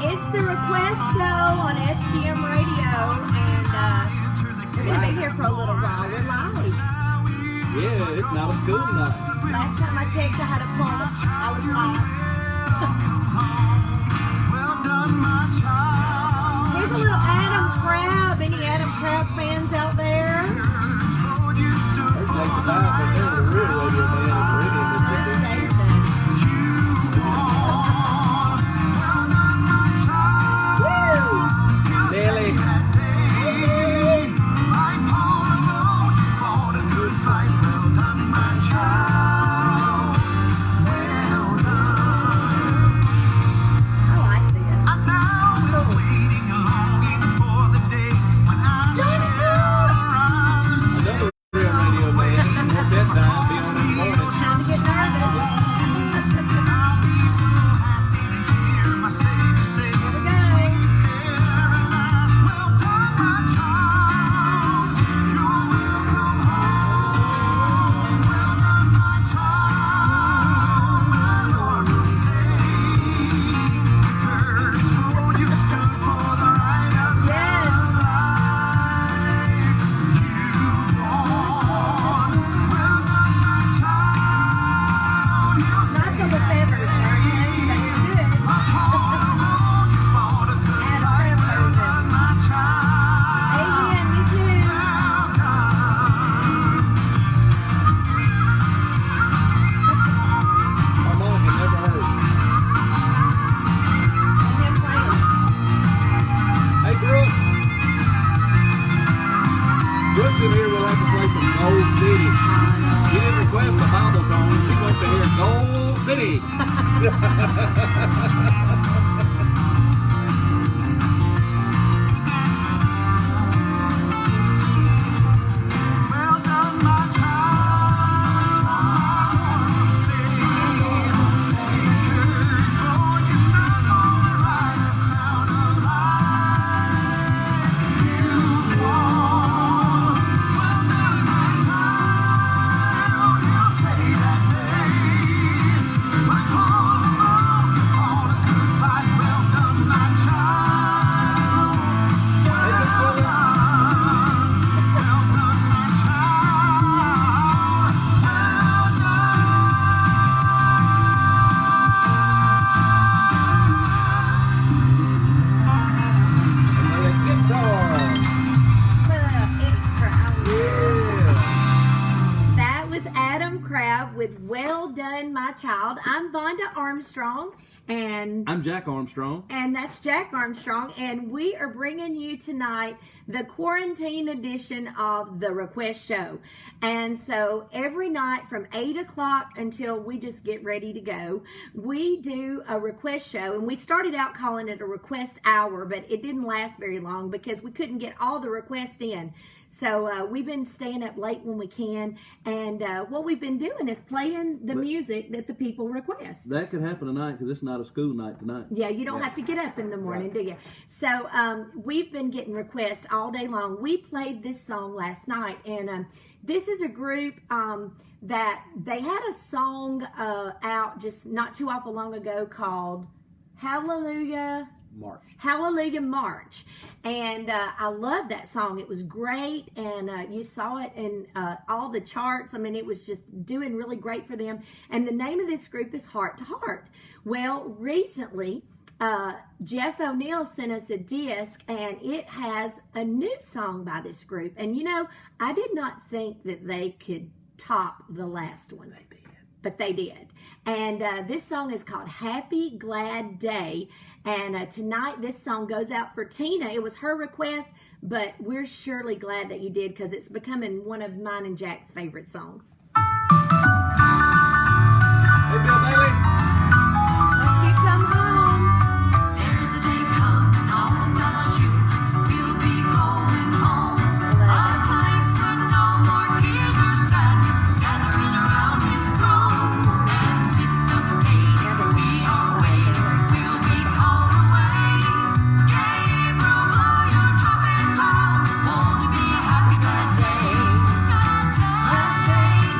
It's the request show on SGM Radio, and we're going to be here for a little while. We're live. Yeah, it's not a school night. Last time I checked, I had a pulse. I was live. Here's a little Adam Crab. Any Adam Crab fans out there? There's like the time, but there's a real radio band in Mississippi. Nelly. Child. I'm Vonda Armstrong, and I'm Jack Armstrong, and that's Jack Armstrong, and we are bringing you tonight the quarantine edition of the request show. And so every night from 8 o'clock until we just get ready to go, we do a request show. And we started out calling it a request hour, but it didn't last very long because we couldn't get all the requests in. So we've been staying up late when we can, and what we've been doing is playing the music that the people request. That could happen tonight because it's not a school night tonight. Yeah, you don't have to get up in the morning, do you? So we've been getting requests all day long. We played this song last night, and this is a group that they had a song out just not too awful long ago called Hallelujah March. And I love that song. It was great, and you saw it in all the charts. I mean, it was just doing really great for them. And the name of this group is Heart to Heart. Well, recently, Jeff O'Neill sent us a disc, and it has a new song by this group. And you know, I did not think that they could top the last one. But they did. And this song is called Happy Glad Day. And tonight this song goes out for Tina. It was her request, but we're surely glad that you did because it's becoming one of mine and Jack's favorite songs. Hey, Bill Bailey. Once you come home. There's a day coming, all of God's children will be going home. A place where no more tears or sadness, gathering around His throne. Anticipating, we are waiting, we'll be called away. Gabriel, blow your trumpet loud, won't it be a happy glad day? Glad day.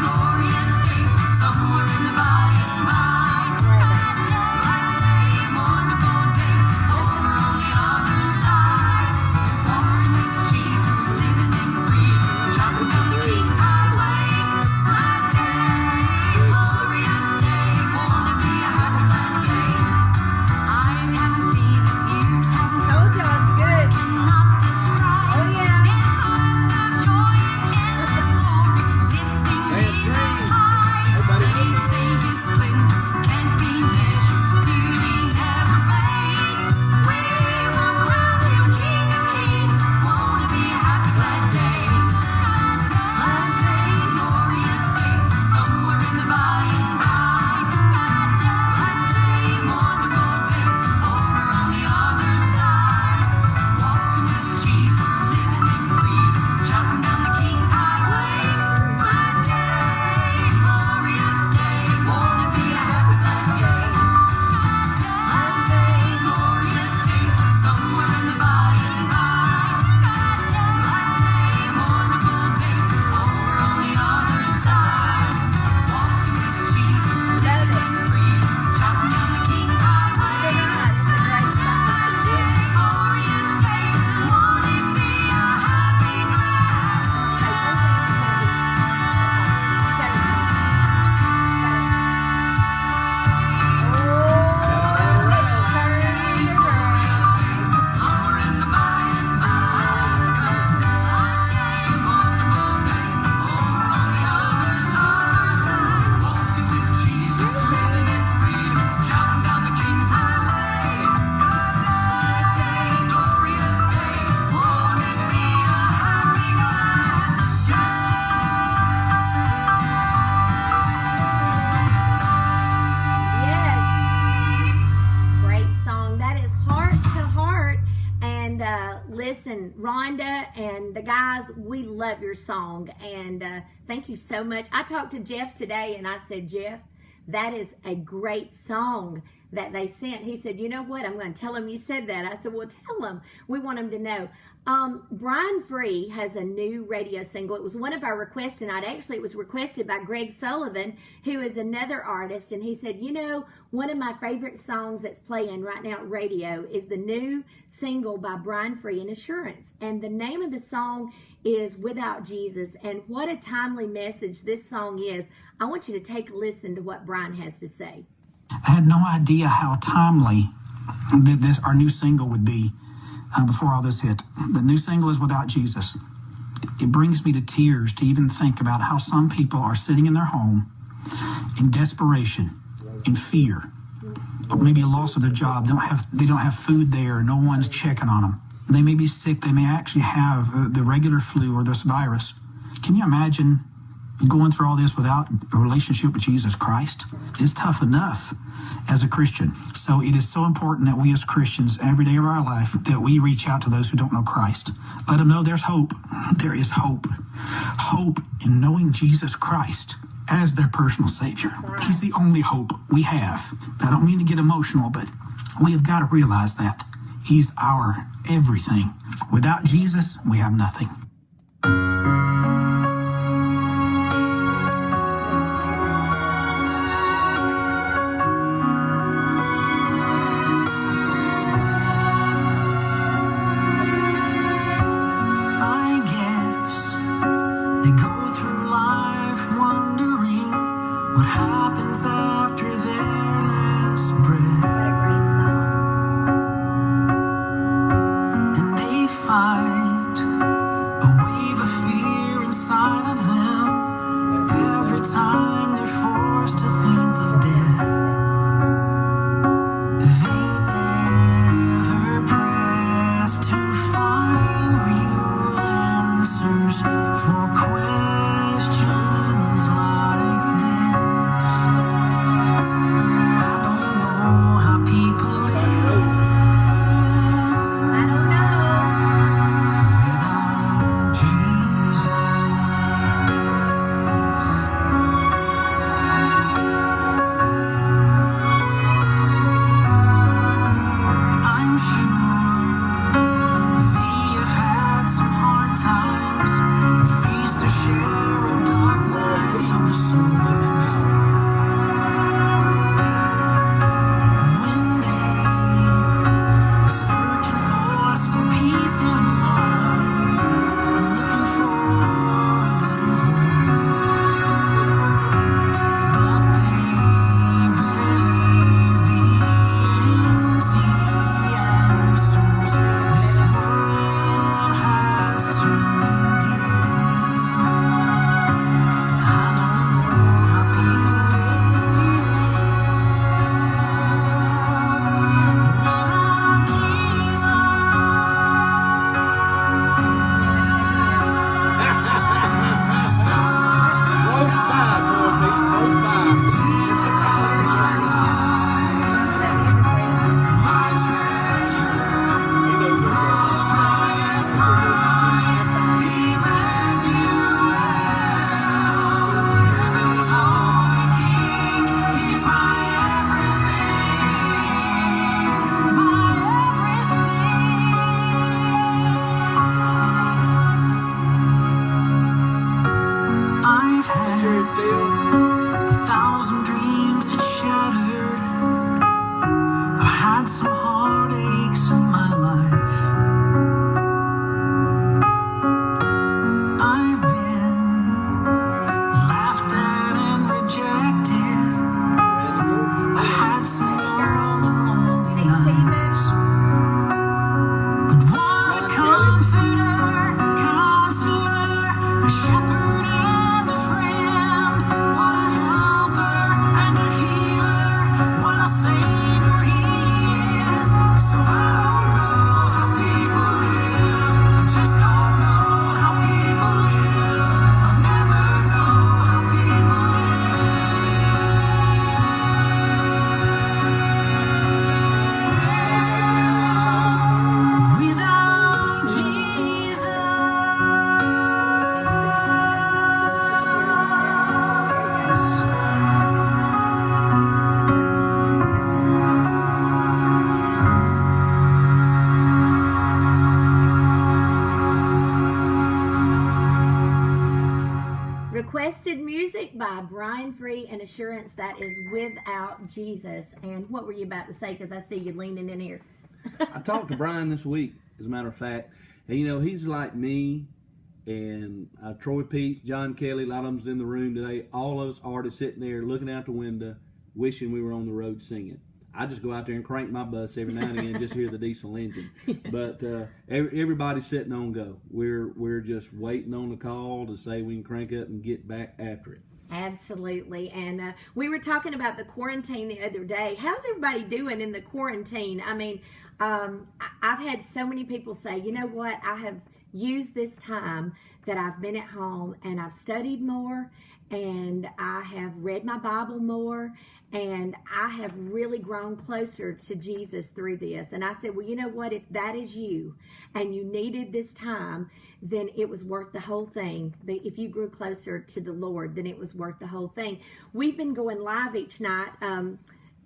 and Rhonda and the guys, we love your song, and thank you so much. I talked to Jeff today, and I said, Jeff, that is a great song that they sent. He said, you know what, I'm going to tell him you said that. I said, well, tell him. We want him to know. Brian Free has a new radio single. It was one of our requests tonight. Actually, it was requested by Greg Sullivan, who is another artist, and he said, you know, one of my favorite songs that's playing right now at radio is the new single by Brian Free and Assurance, and the name of the song is Without Jesus. And what a timely message this song is. I want you to take a listen to what Brian has to say. I had no idea how timely our new single would be before all this hit. The new single is Without Jesus. It brings me to tears to even think about how some people are sitting in their home in desperation, in fear, or maybe a loss of their job. They don't have food there. No one's checking on them. They may be sick. They may actually have the regular flu or this virus. Can you imagine going through all this without a relationship with Jesus Christ? It's tough enough as a Christian. So it is so important that we as Christians, every day of our life, that we reach out to those who don't know Christ. Let them know there's hope. There is hope. Hope in knowing Jesus Christ as their personal Savior. He's the only hope we have. I don't mean to get emotional, but we have got to realize that He's our everything. Without Jesus, we have nothing. What happens after their last breath? And they fight a wave of fear inside of them every time they're forced to think of death. They never press to find real answers for questions like this. I don't know how people live without Jesus. I'm sure they have had some hard times and faced their share of dark nights of the soul. When they are searching for some peace of mind and looking for a little home, but they believe the empty answers this world has to give. I don't know how people live without Jesus. Close by, Corby, close by. My treasure, He knows what's up. highest price, Emmanuel, heaven's holy King. He's my everything, I've Sure had still. 1,000 dreams that shattered. I've had some heartaches in my life. I've been laughed at and rejected. I had some warm and lonely nights. But what a comforter, a counselor, a shepherd and a friend. What a helper and a healer, Requested music by Brian Free and Assurance, that is Without Jesus. And what were you about to say? Because I see you leaning in here. I talked to Brian this week, as a matter of fact, and you know, he's like me and Troy Peach, John Kelly, a lot of them's in the room today. All of us artists sitting there looking out the window, wishing we were on the road singing. I just go out there and crank my bus every now and again just hear the diesel engine. But everybody's sitting on go. We're just waiting on the call to say we can crank up and get back after it. Absolutely. And we were talking about the quarantine the other day. How's everybody doing in the quarantine? I mean, I've had so many people say, you know what, I have used this time that I've been at home and I've studied more and I have read my Bible more and I have really grown closer to Jesus through this. And I said, well, you know what, if that is you and you needed this time, then it was worth the whole thing. If you grew closer to the Lord, then it was worth the whole thing. We've been going live each night.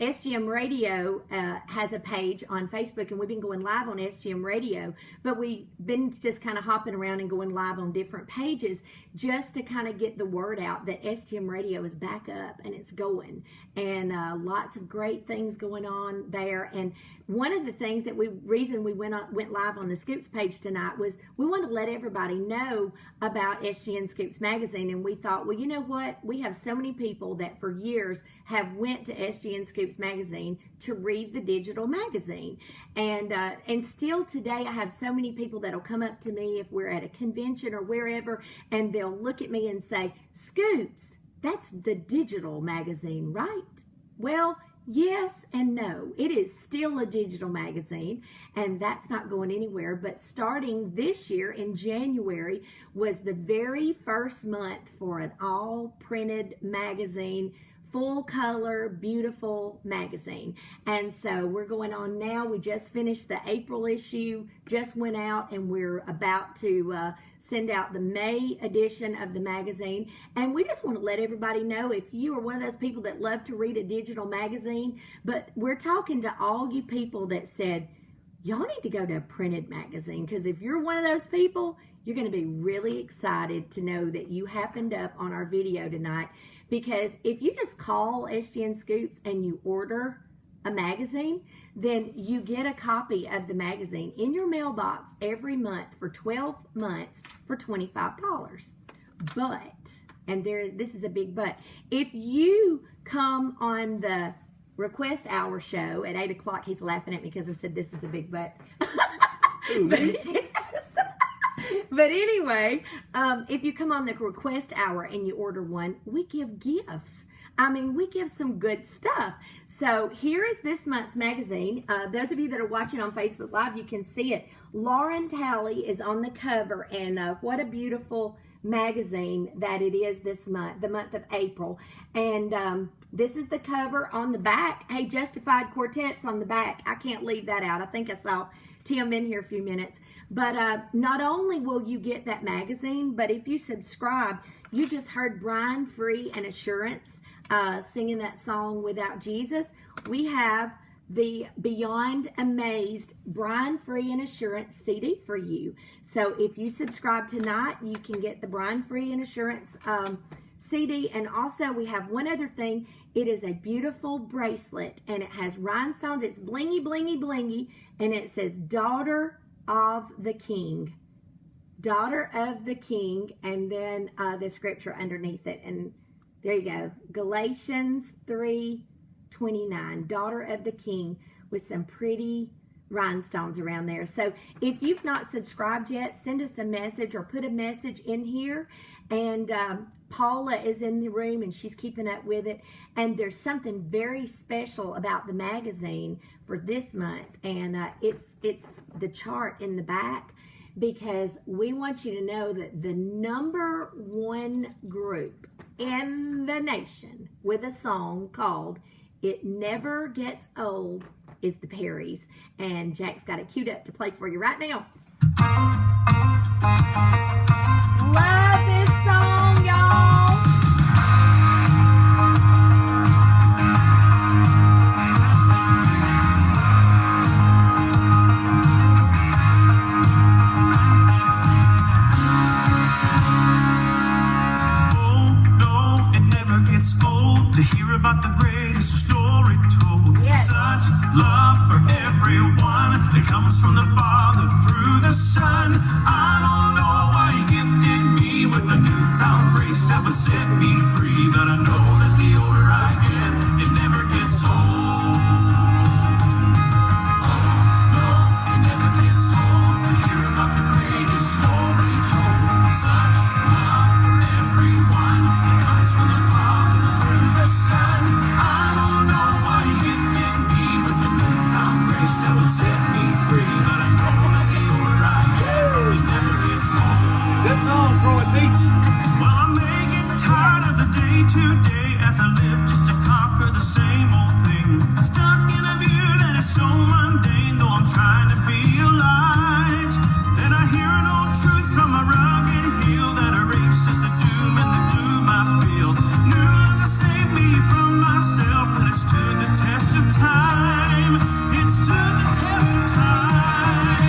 SGM Radio has a page on Facebook, and we've been going live on SGM Radio, but we've been just kind of hopping around and going live on different pages just to kind of get the word out that SGM Radio is back up and it's going, and lots of great things going on there. And one of the things that reason we went live on the Scoops page tonight was we wanted to let everybody know about SGN Scoops magazine, and we thought, well, you know what, we have so many people that for years have went to SGN Scoops magazine to read the digital magazine, and still today I have so many people that'll come up to me if we're at a convention or wherever, and they'll look at me and say, Scoops, that's the digital magazine, right? Well, yes and no. It is still a digital magazine, and that's not going anywhere. But starting this year in January was the very first month for an all printed magazine, full color, beautiful magazine. And so we're going on now. We just finished the April issue, just went out, and we're about to send out the May edition of the magazine. And we just want to let everybody know, if you are one of those people that love to read a digital magazine, but we're talking to all you people that said, y'all need to go to a printed magazine, because if you're one of those people, you're going to be really excited to know that you happened up on our video tonight. Because if you just call SGN Scoops and you order a magazine, then you get a copy of the magazine in your mailbox every month for 12 months for $25. But, and this is a big but, if you come on the Request Hour show at 8 o'clock, he's laughing at me because I said this is a big but. But anyway, if you come on the Request Hour and you order one, we give gifts. I mean, we give some good stuff. So here is this month's magazine. Those of you that are watching on Facebook Live, you can see it. Lauren Talley is on the cover, and what a beautiful magazine that it is this month, the month of April. And this is the cover. On the back, hey, Justified Quartet's on the back. I can't leave that out. I think I saw Tim in here a few minutes. But not only will you get that magazine, but if you subscribe, you just heard Brian Free and Assurance singing that song Without Jesus. We have the Beyond Amazed Brian Free and Assurance CD for you. So if you subscribe tonight, you can get the Brian Free and Assurance CD. And also we have one other thing. It is a beautiful bracelet, and it has rhinestones. It's blingy, blingy, blingy, and it says Daughter of the King. Daughter of the King, and then the scripture underneath it. And there you go. Galatians 3:29. Daughter of the King, with some pretty rhinestones around there. So if you've not subscribed yet, send us a message or put a message in here. And Paula is in the room and she's keeping up with it. And there's something very special about the magazine for this month. And it's the chart in the back, because we want you to know that the #1 group in the nation with a song called It Never Gets Old is the Perrys. And Jack's got it queued up to play for you right now. Love this song, y'all. about the greatest story told. Yes. Such love for everyone that comes from the Father through the Son. I don't know why He gifted me with a newfound grace that would set me free, but I know that the older I get, it never gets old. Oh, no, it never gets old to hear about the greatest story told. Such love for everyone that comes from the Father through the Son. I don't know why He gifted me with a newfound grace that would set me free, but I know that the older I get, it never gets old. Good song, Troy Beach. Well, I may get tired of the day to day as I live just to conquer the same old thing. Stuck in a view that is so mundane, though I'm trying to be a light. Then I hear an old truth from a rugged hill that erases the doom and the gloom I feel. New love to save me from myself, and it stood the test of time. It stood the test of time.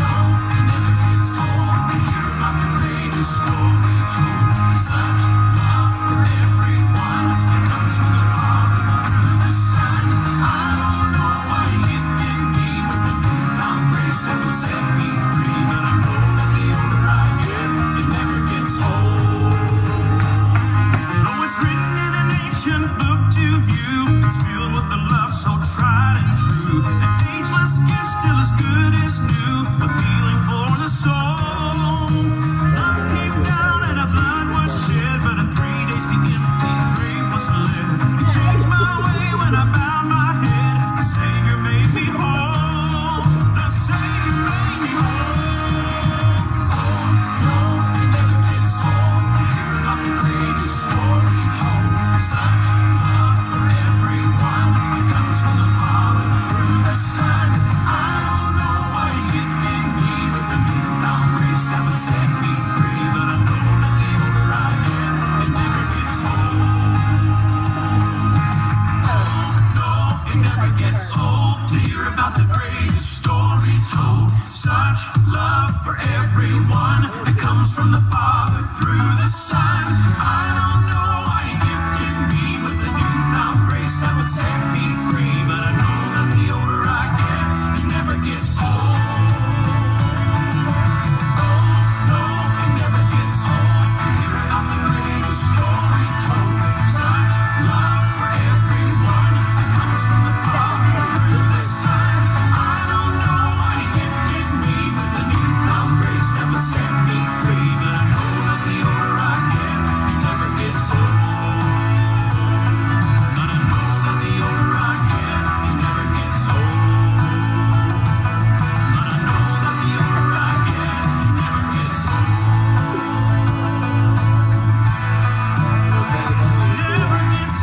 No, it never gets old to hear about the greatest story told. Such love for everyone that comes from the Father through the Son. I don't know why He gifted me with a newfound grace that would set me free, but I know that the older I get, it never gets old. Though it's written in an ancient book to view, it's filled with the love so tried and true. An ageless gift still as good as new, with healing for the soul. Love came down and our blood was shed, but in 3 days the empty grave was left. It changed my way when I bowed my head. The Savior made me whole. The Savior made me whole. Oh, no, it never gets old to hear about the greatest story told. Such love for everyone that comes from the Father through the Son. I don't know why He gifted me with a newfound grace that would set me free, but I know that the older I get, it never gets old. No, it never gets old to hear about the greatest story told. Such love for everyone that comes from the Father through the Son. I don't know why He gifted me with a newfound grace that would set me free, but I know that the older I get, it never gets old. Oh, no, it never gets old to hear about the greatest story told. Such love for everyone that comes from the Father through the Son. I don't know why He gifted me with a newfound grace that would set me free, but I know that the older I get, it never gets old. But I know that the older I get, it never gets old. But I know that the older I get, it never gets old. Never gets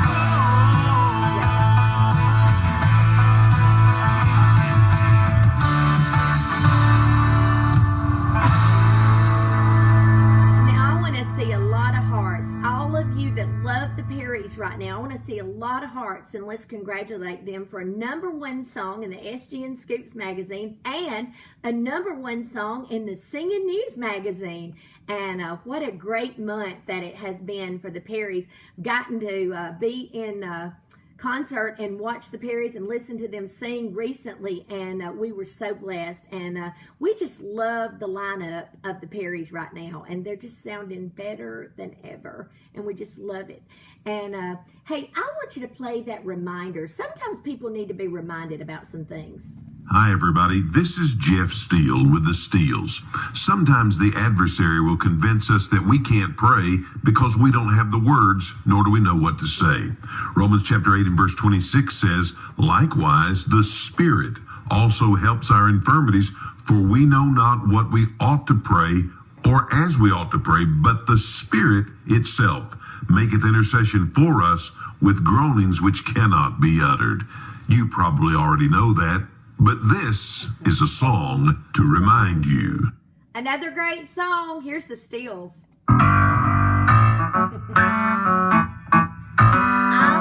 Now I want to see a lot of hearts. All of you that love the Perrys right now, I want to see a lot of hearts, and let's congratulate them for a #1 song in the SGM Scoops magazine and a #1 song in the Singing News magazine. And what a great month that it has been for the Perrys. Gotten to be in concert and watch the Perrys and listen to them sing recently, and we were so blessed, and we just love the lineup of the Perrys right now, and they're just sounding better than ever, and we just love it. And hey, I want you to play that reminder. Sometimes people need to be reminded about some things. Hi, everybody. This is Jeff Steele with the Steels. Sometimes the adversary will convince us that we can't pray because we don't have the words, nor do we know what to say. Romans chapter 8 and verse 26 says, likewise, the Spirit also helps our infirmities, for we know not what we ought to pray or as we ought to pray, but the Spirit itself maketh intercession for us with groanings which cannot be uttered. You probably already know that. But this is a song to remind you. Another great song. Here's the Steels. I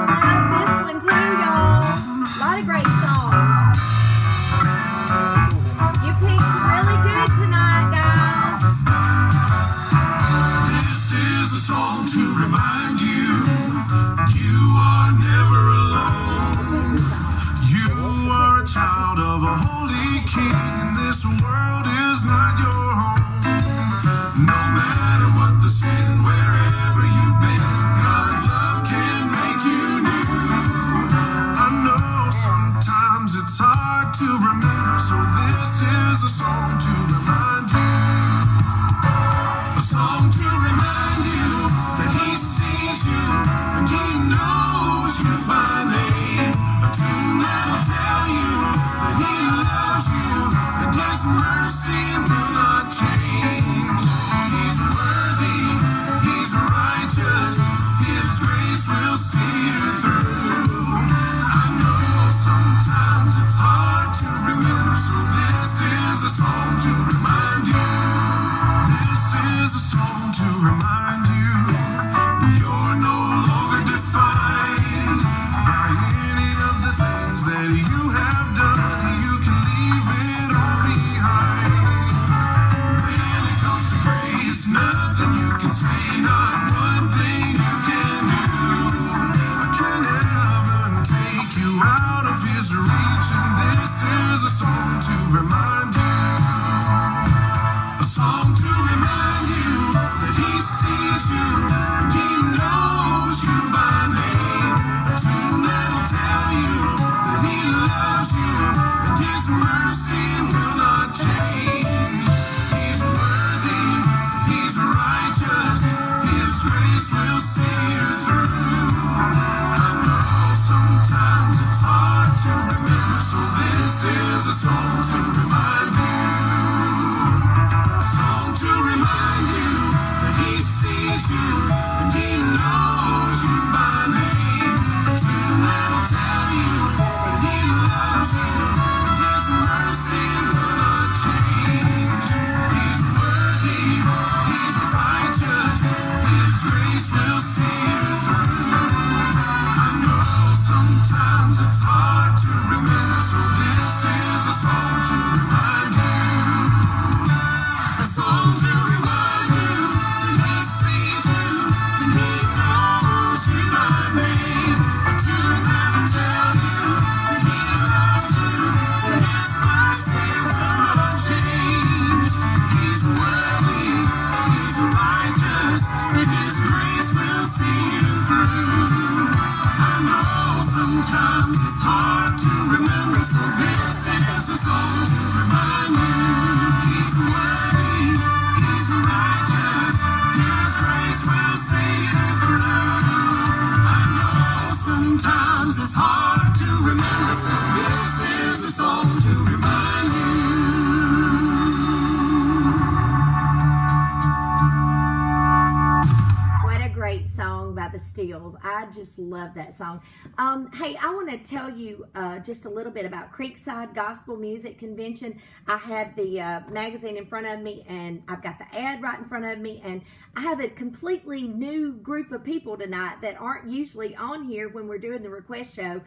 love this one too, y'all. A lot of great songs. You picked really good tonight, guys. This is a song to remind you, you of a holy king, and this world is not your home. No matter what the sin, wherever you've been, God's love can make you new. I know sometimes it's hard to remember, so this is a song to remind you. A song to remind you that He sees you and He knows you by name. A tune that'll tell you that He loves you and His mercy will not change. He's worthy, He's righteous, His grace will see you through. I know sometimes it's hard to remember, so this is a song to remind you. This is a song to remind you you're no longer defined by any of the things that you have done. You can leave it all behind. When it comes to grace, nothing you can say, not one thing you can do. I can never take you out of His reach, and this is a song to remind you. A song to remind you that He sees you and He knows you by name. A tune that'll tell you that He loves you and His mercy will not change. He's worthy, He's righteous, His grace will see you through. I know sometimes it's hard to remember, so this is a song to remind you. A song to remind you that He sees you and He knows you by name. A tune that'll tell you that He loves you and His mercy will not change. He's worthy, He's righteous, His grace will see you through. I know sometimes it's hard to remember, so this is a song to remind you. A song to remind you that He sees you and He knows you by name. A tune that'll tell you that He loves you and His mercy will not change. He's worthy, He's righteous, and His grace will see you through. I know sometimes it's hard to remember, so this is a song to remind you. He's worthy, He's righteous, His grace will see you through. I know sometimes it's hard to remember, so this is a song to remind you. What a great song by the Steels. I just love that song. Hey, I want to tell you just a little bit about Creekside Gospel Music Convention. I have the magazine in front of me, and I've got the ad right in front of me, and I have a completely new group of people tonight that aren't usually on here when we're doing the request show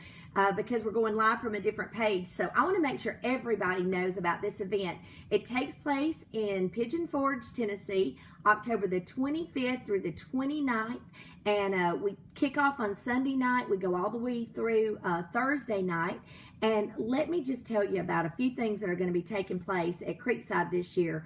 because we're going live from a different page. So I want to make sure everybody knows about this event. It takes place in Pigeon Forge, Tennessee, October the 25th through the 29th. And we kick off on Sunday night. We go all the way through Thursday night. And let me just tell you about a few things that are going to be taking place at Creekside this year.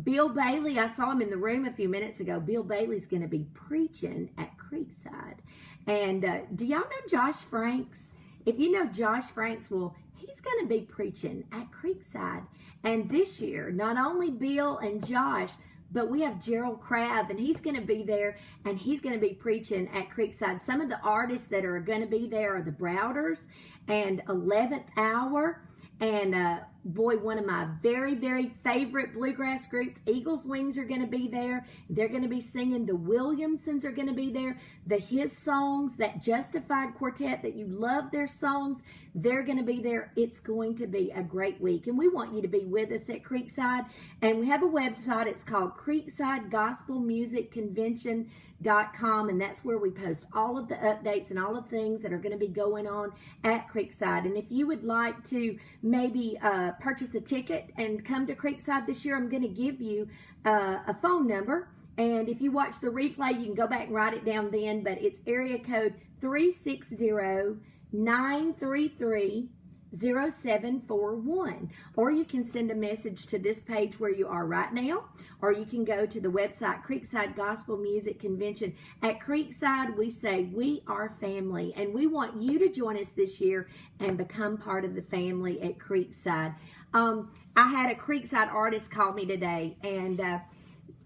Bill Bailey, I saw him in the room a few minutes ago. Bill Bailey's going to be preaching at Creekside. And do y'all know Josh Franks? If you know Josh Franks, well, he's going to be preaching at Creekside. And this year, not only Bill and Josh, but we have Gerald Crabb, and he's going to be there, and he's going to be preaching at Creekside. Some of the artists that are going to be there are the Browders and 11th Hour, and boy, one of my very, very favorite bluegrass groups, Eagles Wings, are going to be there. They're going to be singing. The Williamsons are going to be there. The His Songs, that Justified Quartet that you love their songs, they're going to be there. It's going to be a great week, and we want you to be with us at Creekside. And we have a website. It's called Creekside Gospel Music Convention.com, and that's where we post all of the updates and all of the things that are going to be going on at Creekside. And if you would like to maybe purchase a ticket and come to Creekside this year, I'm going to give you a phone number. And if you watch the replay, you can go back and write it down then. But it's area code 360-933-2888. 0741, or you can send a message to this page where you are right now, or you can go to the website Creekside Gospel Music Convention. At Creekside, we say we are family, and we want you to join us this year and become part of the family at Creekside. I had a Creekside artist call me today, and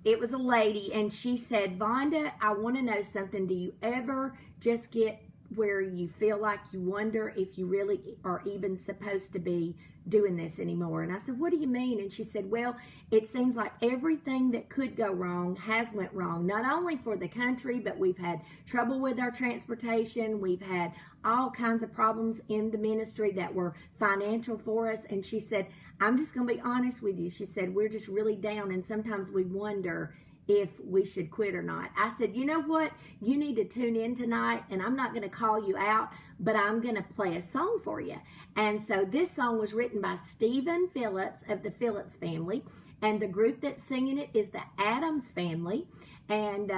it was a lady, and she said, Vonda, I want to know something. Do you ever just get where you feel like you wonder if you really are even supposed to be doing this anymore? And I said, what do you mean? And she said, well, it seems like everything that could go wrong has went wrong, not only for the country, but we've had trouble with our transportation. We've had all kinds of problems in the ministry that were financial for us. And she said, I'm just going to be honest with you. She said, we're just really down, and sometimes we wonder if we should quit or not. I said, you know what? You need to tune in tonight, and I'm not going to call you out, but I'm going to play a song for you. And so this song was written by Stephen Phillips of the Phillips family, and the group that's singing it is the Adams family. And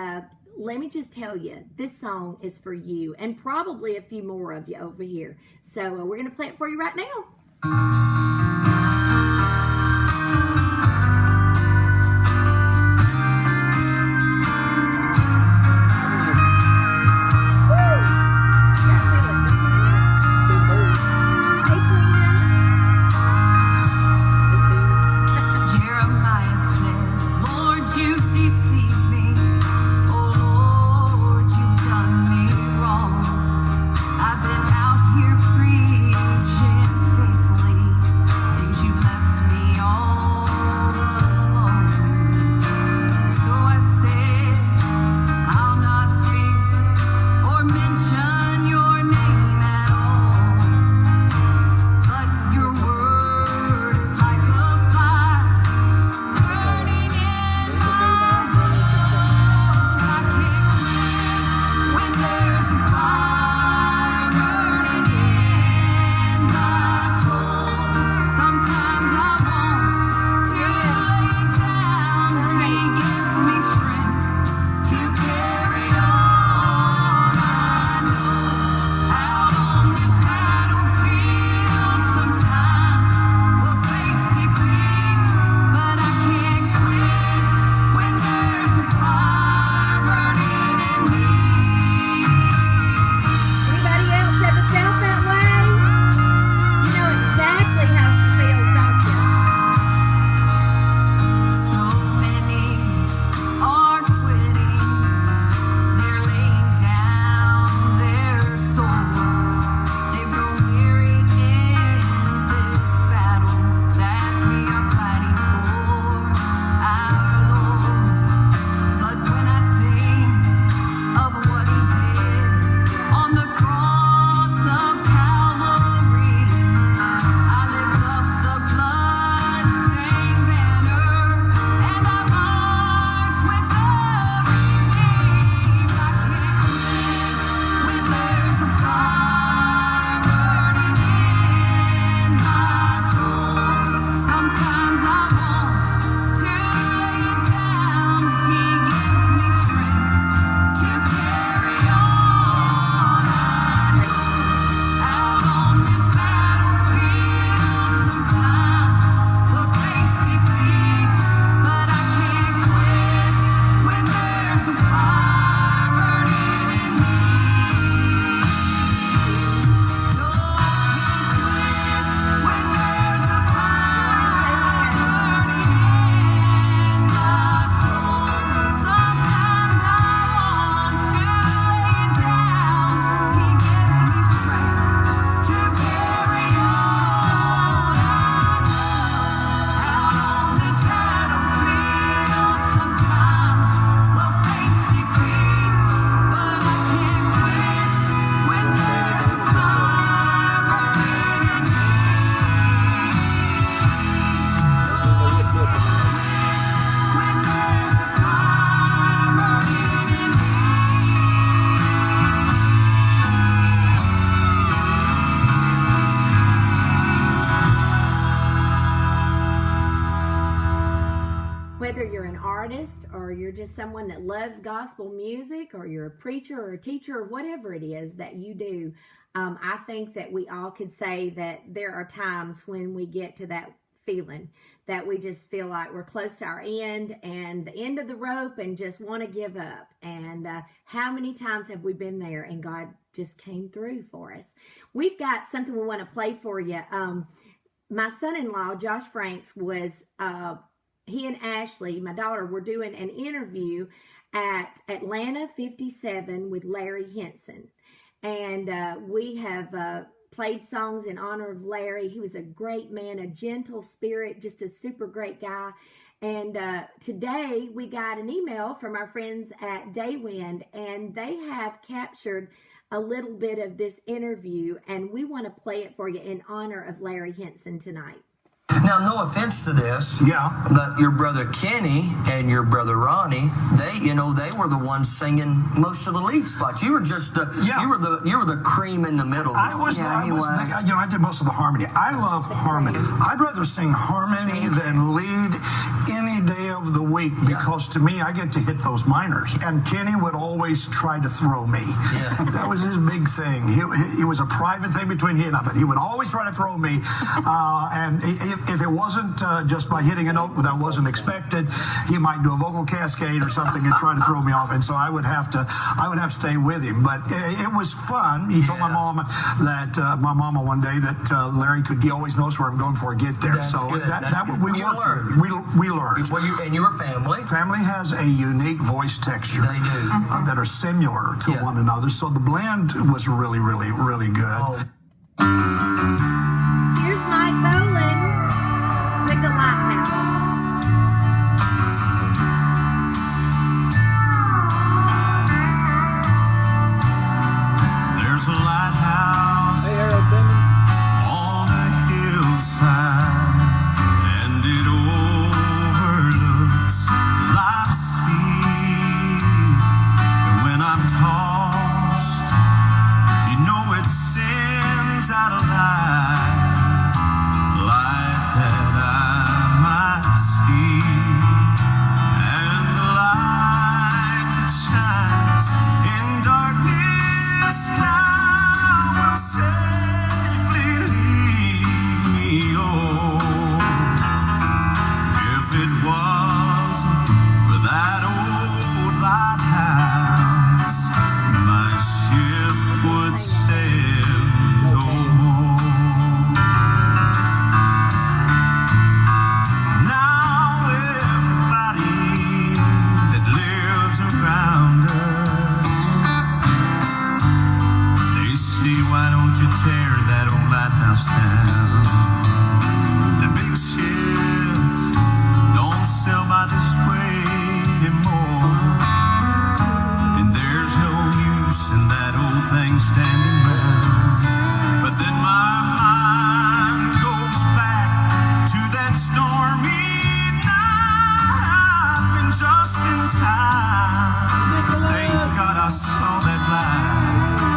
let me just tell you, this song is for you, and probably a few more of you over here. So we're going to play it for you right now. Jeremiah said, Lord, you've deceived me. Oh Lord, you've done me wrong. I've been out here preaching faithfully. an artist, or you're just someone that loves gospel music, or you're a preacher or a teacher or whatever it is that you do, I think that we all could say that there are times when we get to that feeling that we just feel like we're close to our end and the end of the rope and just want to give up. And how many times have we been there and God just came through for us? We've got something we want to play for you. My son-in-law, Josh Franks, was, he and Ashley, my daughter, were doing an interview at Atlanta 57 with Larry Henson. And we have played songs in honor of Larry. He was a great man, a gentle spirit, just a super great guy. And today we got an email from our friends at Daywind, and they have captured a little bit of this interview, and we want to play it for you in honor of Larry Henson tonight. Now, no offense to this, Yeah. but your brother Kenny and your brother Ronnie, they were the ones singing most of the lead spots. You were just Yeah. you were the cream in the middle. I was. I did most of the harmony. I love harmony. I'd rather sing harmony than lead any day of the week because to me, I get to hit those minors. And Kenny would always try to throw me. Yeah. That was his big thing. It was a private thing between he and I, but he would always try to throw me. And if it wasn't just by hitting a note that wasn't expected, he might do a vocal cascade or something and try to throw me off. And so I would have to stay with him. But it was fun. He told my mom one day that Larry he always knows where I'm going before I get there. That's so good. that good. we learned. We learned. And your family. Family has a unique voice texture. They do. That are similar to one another. So the blend was really, really, really good. Oh. Here's Mike Boland with the Lighthouse. There's a lighthouse on a hillside, and it overlooks life's sea. And when I'm tossed, you know it sends out a light that I might see. And the light that shines in darkness now will safely lead me home. If it wasn't for that old lighthouse, my ship would sail no more. Now everybody that lives around us, they say, why don't you tear that old lighthouse down? The big ships don't sail by this way anymore, and there's no use in that old thing standing round. But then my mind goes back to that stormy night, and just in time, thank God I saw that light.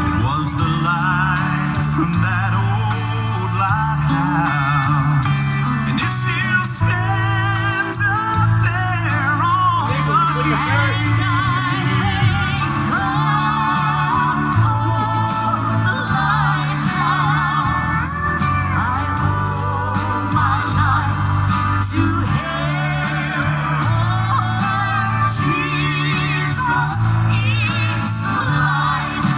It was the light from that old lighthouse, and it still stands up there on the hill. Jesus is the light.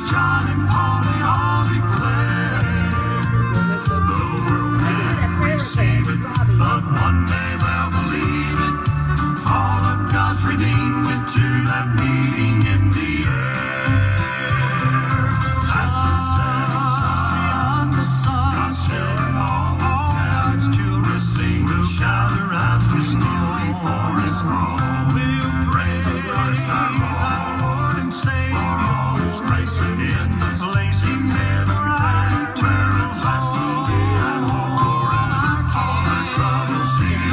John and Paul, they all declare the world can't receive it, but one day they'll believe it. All of God's redeemed went to that meeting in the air. As the setting sun beyond the sun, God's children, all God's children sing, will shout around His glory for His throne. We'll praise Christ our Lord and Savior for all His grace and in the place in heaven and eternal life will be our Lord and all our troubles cease.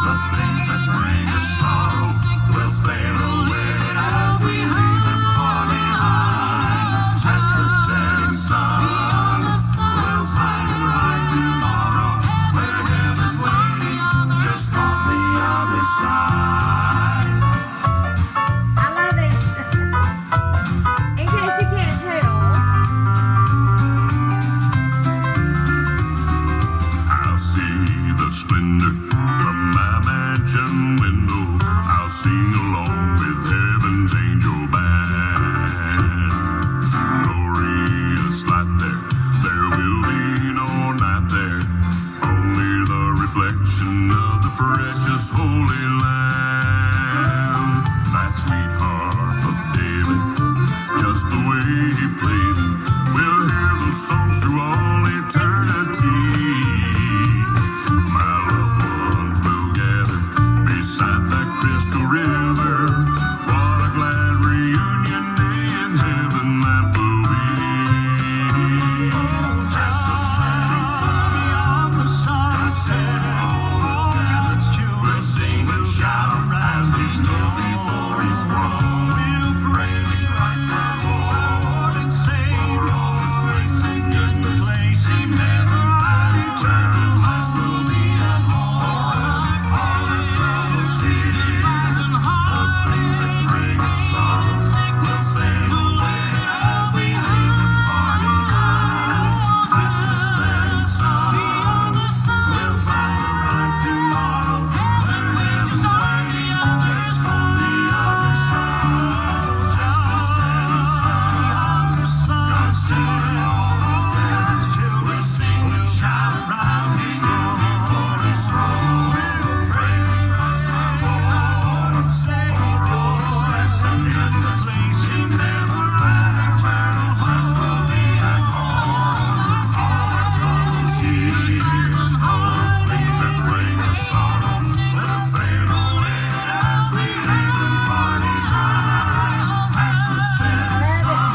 The things that bring us sorrow will fade away as we leave them far behind. As the setting sun will find a bright tomorrow where heaven's waiting just on the other side. I love it. In case you can't tell, I'll see the splendor from my mansion window. I'll sing along with heaven's angel band. Glorious light there, there will be no night there. Only the reflection of the precious Holy Lamb. That sweet harp of David, just the way he played it. We'll hear those songs through all eternity. My loved ones will gather beside that crystal river. What a glad reunion day in heaven that will be. As the setting sun beyond the sun, God's setting all God's children will sing, will shout as we stand before His throne. We'll praise Christ our Lord and Savior for all His grace and goodness. Place in heaven and eternal life will be at home. All our troubles cease, the things that bring us sorrow will fade away as we leave them far behind. As the setting sun will find a bright tomorrow where heaven's waiting just on the other side. As the setting sun, God's children, all of God's children sing, will shout around His glory before His throne. We'll praise Christ our Lord and Savior for His grace and goodness. Place in heaven and eternal life will be at home. All our troubles cease, the things that bring us sorrow will fade away as we leave them far behind. As the setting sun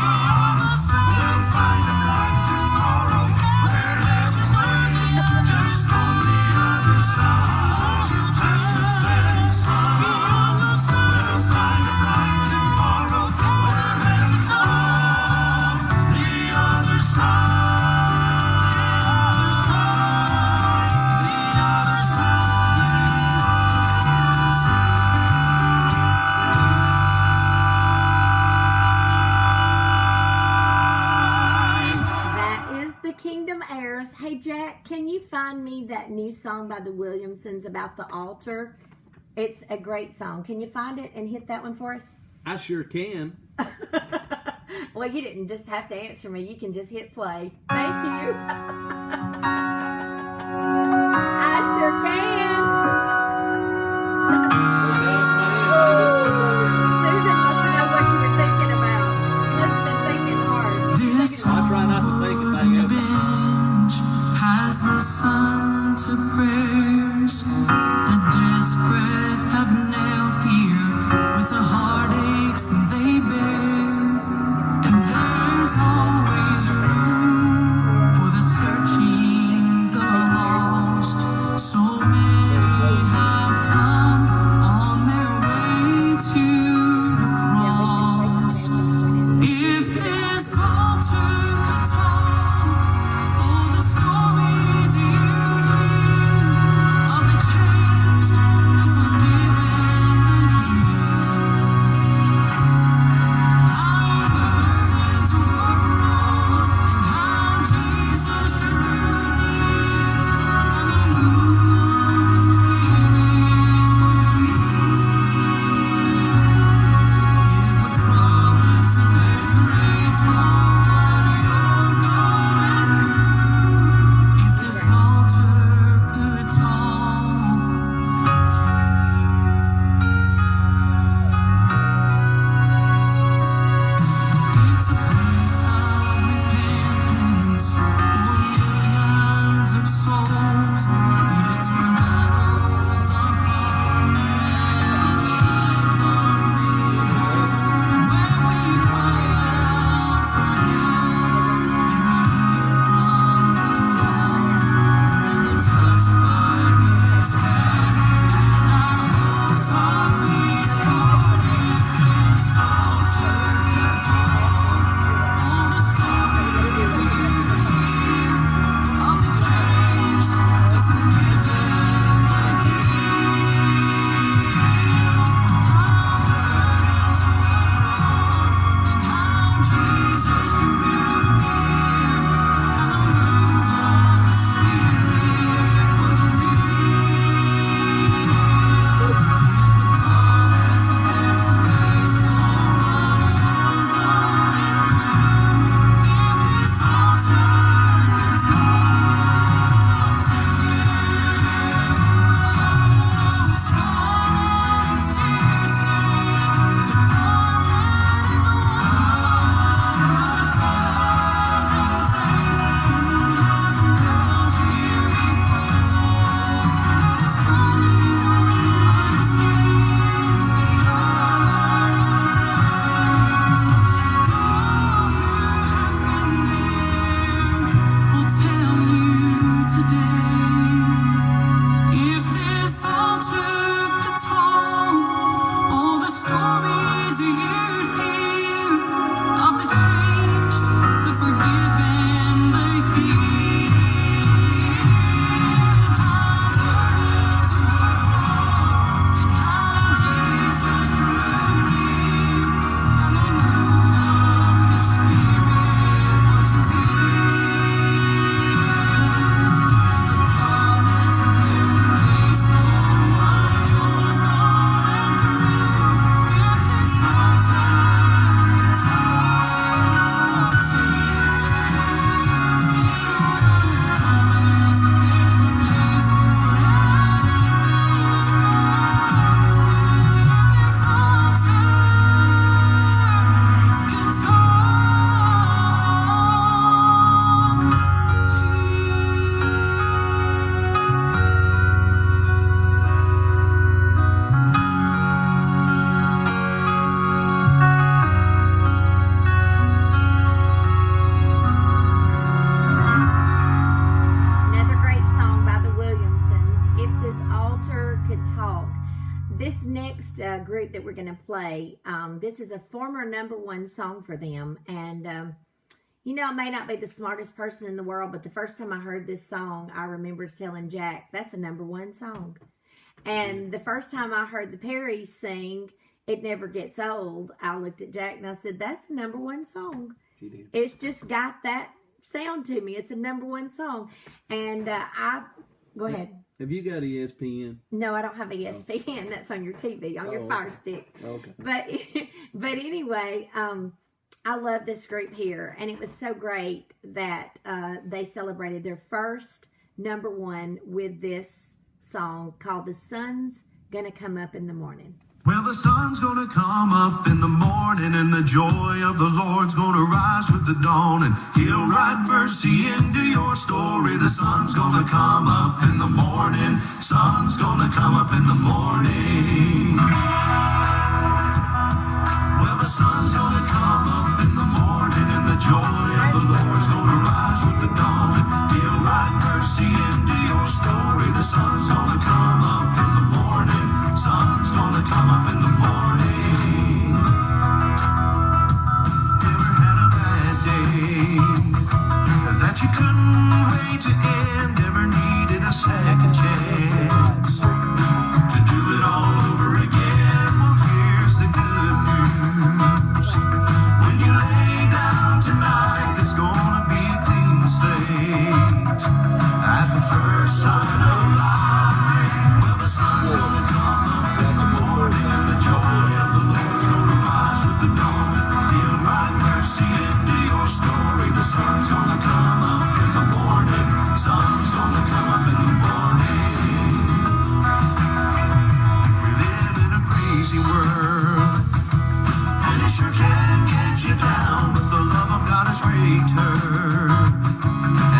will find a bright tomorrow where heaven's waiting just on the other side. As the setting sun will find a bright tomorrow where heaven's on the other side. that is the Kingdom Heirs. Hey, Jack, can you find me that new song by the Williamsons about the altar? It's a great song. Can you find it and hit that one for us? I sure can. Well, you didn't just have to answer me. You can just hit play. Thank you. I sure can. Susan must know what you were thinking about. You must have been thinking hard. This I try not to think if I holy go. bench has listened to prayers the desperate have knelt here with the heartaches they bear. And there's always room for the searching, the lost, so many This next group that we're going to play, this is a former #1 song for them. And, you know, I may not be the smartest person in the world, but the first time I heard this song, I remember telling Jack, that's a #1 song. And the first time I heard the Perrys sing, It Never Gets Old, I looked at Jack and I said, that's a #1 song. She did. It's just got that sound to me. It's a #1 song. And go ahead. Have you got ESPN? No, I don't have ESPN. That's on your TV, on your Fire Stick. Okay. But anyway, I love this group here, and it was so great that they celebrated their first #1 with this song called "The Sun's Gonna Come Up in the Morning." Well, the sun's gonna come up in the morning, and the joy of the Lord's gonna rise with the dawn, and He'll write mercy into your story. The sun's gonna come up in the morning. Sun's gonna come up in the morning. Well, the sun's gonna come up in the morning, and the joy of the Lord's gonna rise with the dawn, and He'll write mercy into your story. The sun's gonna come up in the morning. Sun's gonna come up in the morning. Ever had a bad day that you couldn't wait to end? Ever needed a second chance to do it all over again? Well, here's the good news. When you lay down tonight, there's gonna be a clean slate at the first sign of light. Well, the sun's gonna come up in the morning, and the joy of the Lord's gonna rise with the dawn. He'll write mercy into your story. The sun's gonna come up in the morning. Sun's gonna come up in the morning. We live in a crazy world, and it sure can get you down, but the love of God is greater,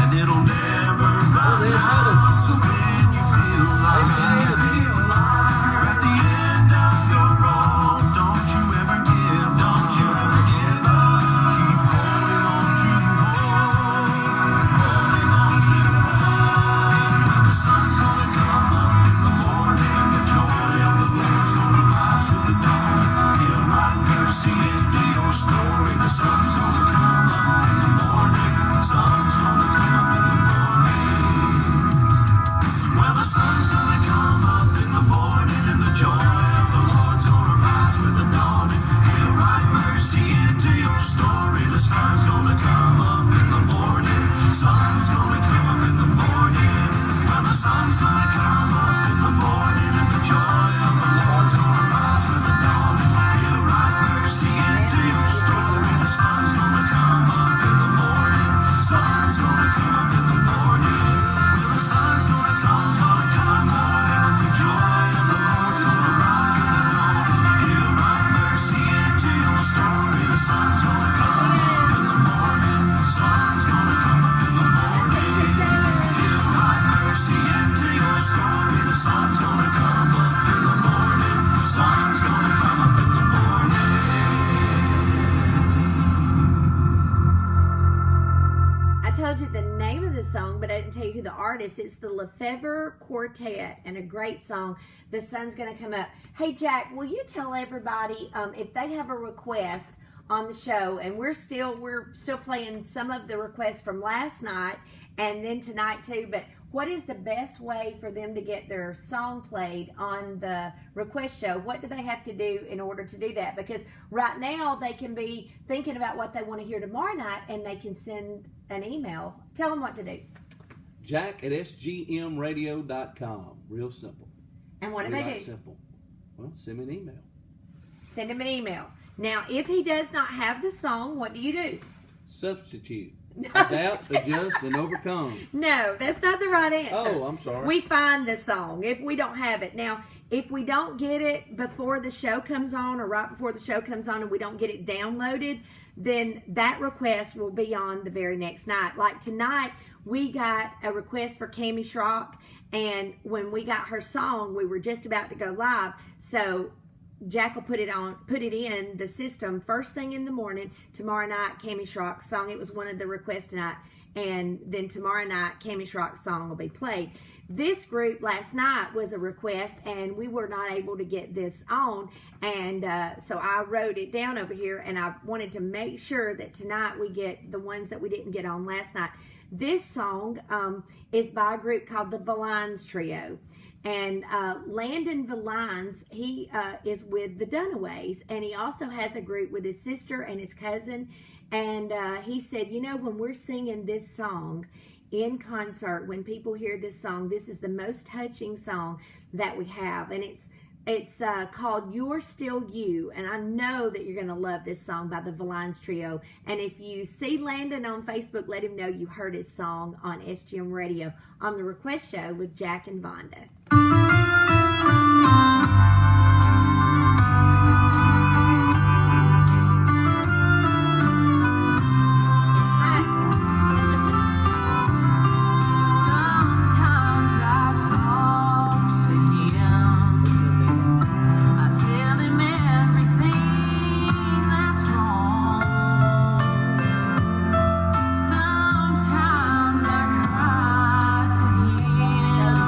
and it'll never run out. So when you feel like you're at the end of your rope, don't you ever give, don't you ever give up. Keep holding on to hope, holding on to hope. Well, the sun's gonna come up in the morning, and the joy of the Lord's gonna rise with the dawn. He'll write mercy into your story. The sun's gonna come up in the morning. Sun's gonna come up in the morning. Well, the sun's gonna come up in the morning, and the joy of the Lord's gonna rise with the dawn, and He'll write mercy into your story. The sun's gonna come up in the morning. Sun's gonna come up in the morning. Well, the sun's gonna come up in the morning, and the joy of the Lord's gonna rise with the dawn, and He'll write mercy into your story. The sun's gonna come up in the morning. Sun's gonna come up in the morning. Well, the sun's gonna come up, and the joy of the Lord's gonna rise with the dawn. He'll write mercy into your story. The sun's gonna come up in the morning. Sun's gonna come up in the morning. He'll write mercy into your story. The sun's gonna come up in the morning. Sun's gonna come up in the morning. I told you the name of the song, but I didn't tell you who the artist. It's the Lefevre Quartet, and a great song, "The Sun's Gonna Come Up." Hey, Jack, will you tell everybody if they have a request on the show? And we're still playing some of the requests from last night and then tonight too. But what is the best way for them to get their song played on the request show? What do they have to do in order to do that? Because right now they can be thinking about what they want to hear tomorrow night, and they can send an email. Tell them what to do. Jack at SGMradio.com. Real simple. And what do Real they do? Simple. Well, send me an email. Send him an email. Now, if he does not have the song, what do you do? Substitute. Adapt, adjust, and overcome. No, that's not the right answer. Oh, I'm sorry. We find the song if we don't have it. Now, if we don't get it before the show comes on, or right before the show comes on, and we don't get it downloaded, then that request will be on the very next night. Like tonight, we got a request for Cammie Schrock, and when we got her song, we were just about to go live. So Jack will put it in the system first thing in the morning tomorrow night. Cammie Schrock's song. It was one of the requests tonight, and then tomorrow night Camish Rock's song will be played. This group last night was a request, and we were not able to get this on, and so I wrote it down over here, and I wanted to make sure that tonight we get the ones that we didn't get on last night. This song is by a group called the Valines Trio, and Landon Valines, he is with the Dunaways, and he also has a group with his sister and his cousin, and he said, you know, when we're singing this song in concert, when people hear this song, this is the most touching song that we have, and it's called You're Still You, and I know that you're going to love this song by the Valines Trio. And if you see Landon on Facebook, let him know you heard his song on SGM Radio on the Request Show with Jack and Vonda. Sometimes I talk to him. I tell him everything that's wrong. Sometimes I cry to him.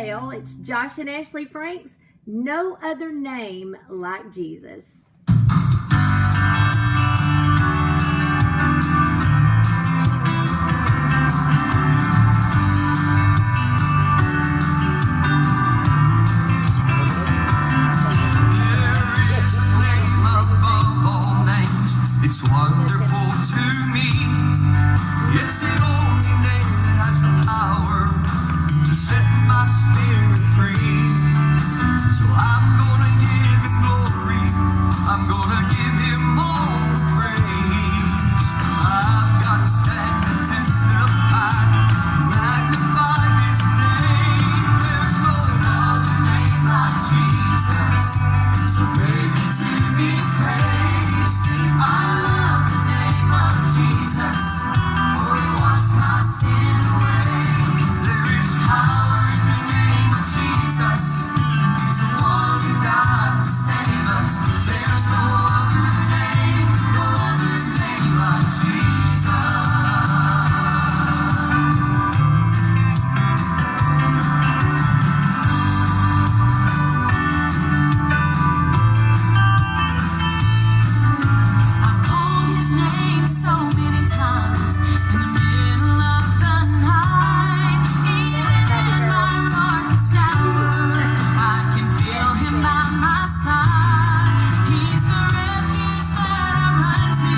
tell. It's Josh and Ashley Franks. No other name like Jesus. It's wonderful to me. It's the only name that has the power to set my spirit free. So I'm gonna give him glory. I'm gonna give him all the praise. I've got to stand and testify, magnify his name. There's no other name like Jesus, so worthy to be praised. I love the name of Jesus, for he washed my sin away. There is power in the name of Jesus. He's the one who died to save us. There's no other name like Jesus. I've called his name so many times in the middle of the night. Even in my darkest hour, I can feel him by my side. He's the refuge that I run to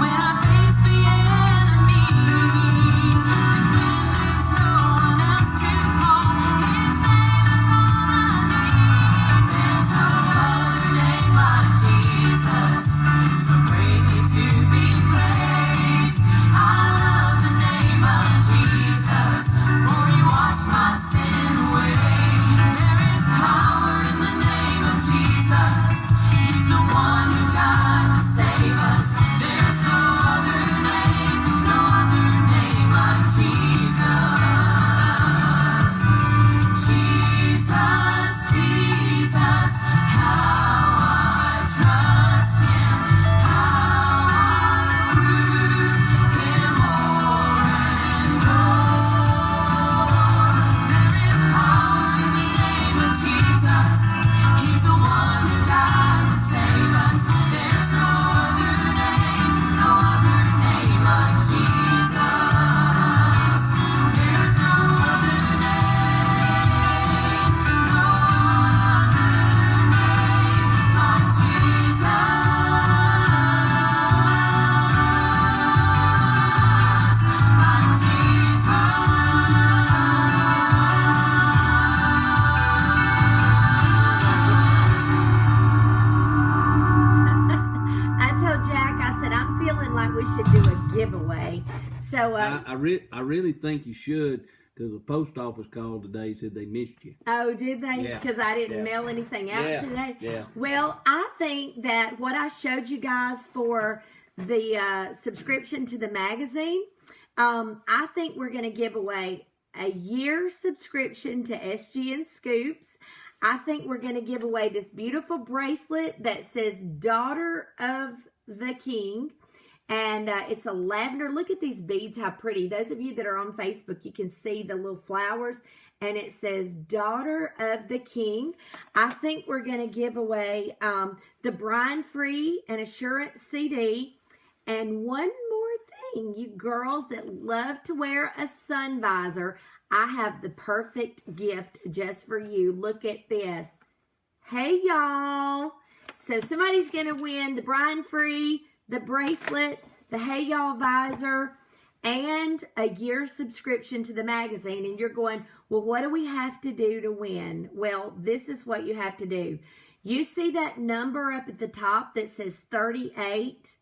when I face the enemy. And when there's no one else to call, his name is all I need. There's no other name like Jesus, so greatly to be praised. I love the name of Jesus, for he washed my sin away. There is power in the name of Jesus. He's the one who died to save us. There's no other name like Jesus. Jesus, Jesus, how I trust him, how I prove him more and more. There is power in the name of Jesus. He's the one who died to save us. There's no other name like Jesus. There's no other name, like Jesus. Like I told Jack, I said, I'm feeling like we should do a giveaway. So, I really think you should, because the post office called today, said they missed you. oh, did they? Yeah. Because I didn't Yeah. mail anything out Yeah. today? Yeah. Well, I think that what I showed you guys for the subscription to the magazine, I think we're going to give away a year subscription to SGM Scoops. I think we're going to give away this beautiful bracelet that says Daughter of the King. And it's a lavender. Look at these beads, how pretty. Those of you that are on Facebook, you can see the little flowers. And it says Daughter of the King. I think we're going to give away the Brine Free and Assurance CD. And one more thing, you girls that love to wear a sun visor, I have the perfect gift just for you. Look at this. Hey, y'all. So somebody's going to win the Brine Free, the bracelet, the Hey Y'all visor, and a year subscription to the magazine. And you're going, well, what do we have to do to win? Well, this is what you have to do. You see that number up at the top that says 38?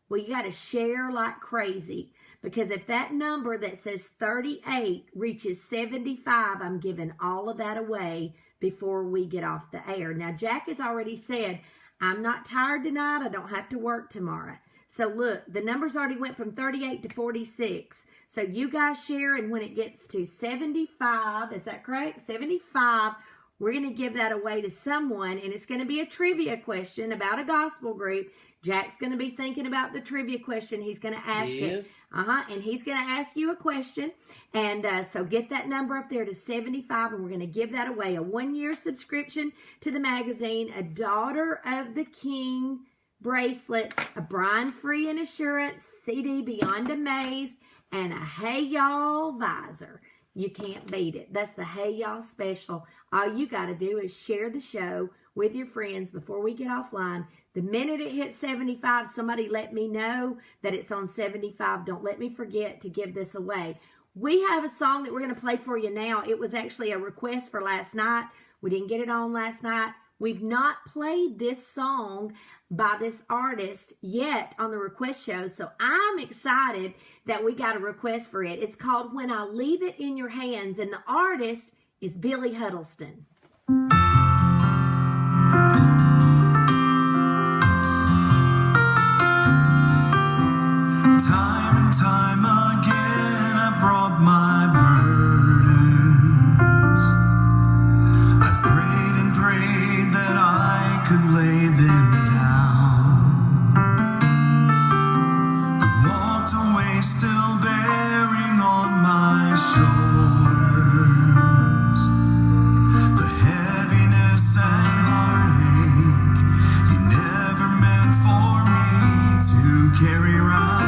Well, you got to share like crazy, because if that number that says 38 reaches 75, I'm giving all of that away before we get off the air. Now, Jack has already said, I'm not tired tonight. I don't have to work tomorrow. So look, the numbers already went from 38 to 46. So you guys share, and when it gets to 75, is that correct? 75, we're going to give that away to someone, and it's going to be a trivia question about a gospel group. Jack's going to be thinking about the trivia question. He's going to ask it. And he's going to ask you a question. And so get that number up there to 75, and we're going to give that away. A 1-year subscription to the magazine, a Daughter of the King bracelet, a Brian Free and Assurance CD, Beyond Amaze, and a Hey Y'all visor. You can't beat it. That's the Hey Y'all special. All you got to do is share the show with your friends before we get offline. The minute it hits 75, somebody let me know that it's on 75. Don't let me forget to give this away. We have a song that we're going to play for you now. It was actually a request for last night. We didn't get it on last night. We've not played this song by this artist yet on the request show, so I'm excited that we got a request for it. It's called When I Leave It in Your Hands, and the artist is Billy Huddleston. Time and time again I brought my burdens. I've prayed and prayed that I could lay them down, but walked away still bearing on my shoulders the heaviness and heartache you never meant for me to carry around.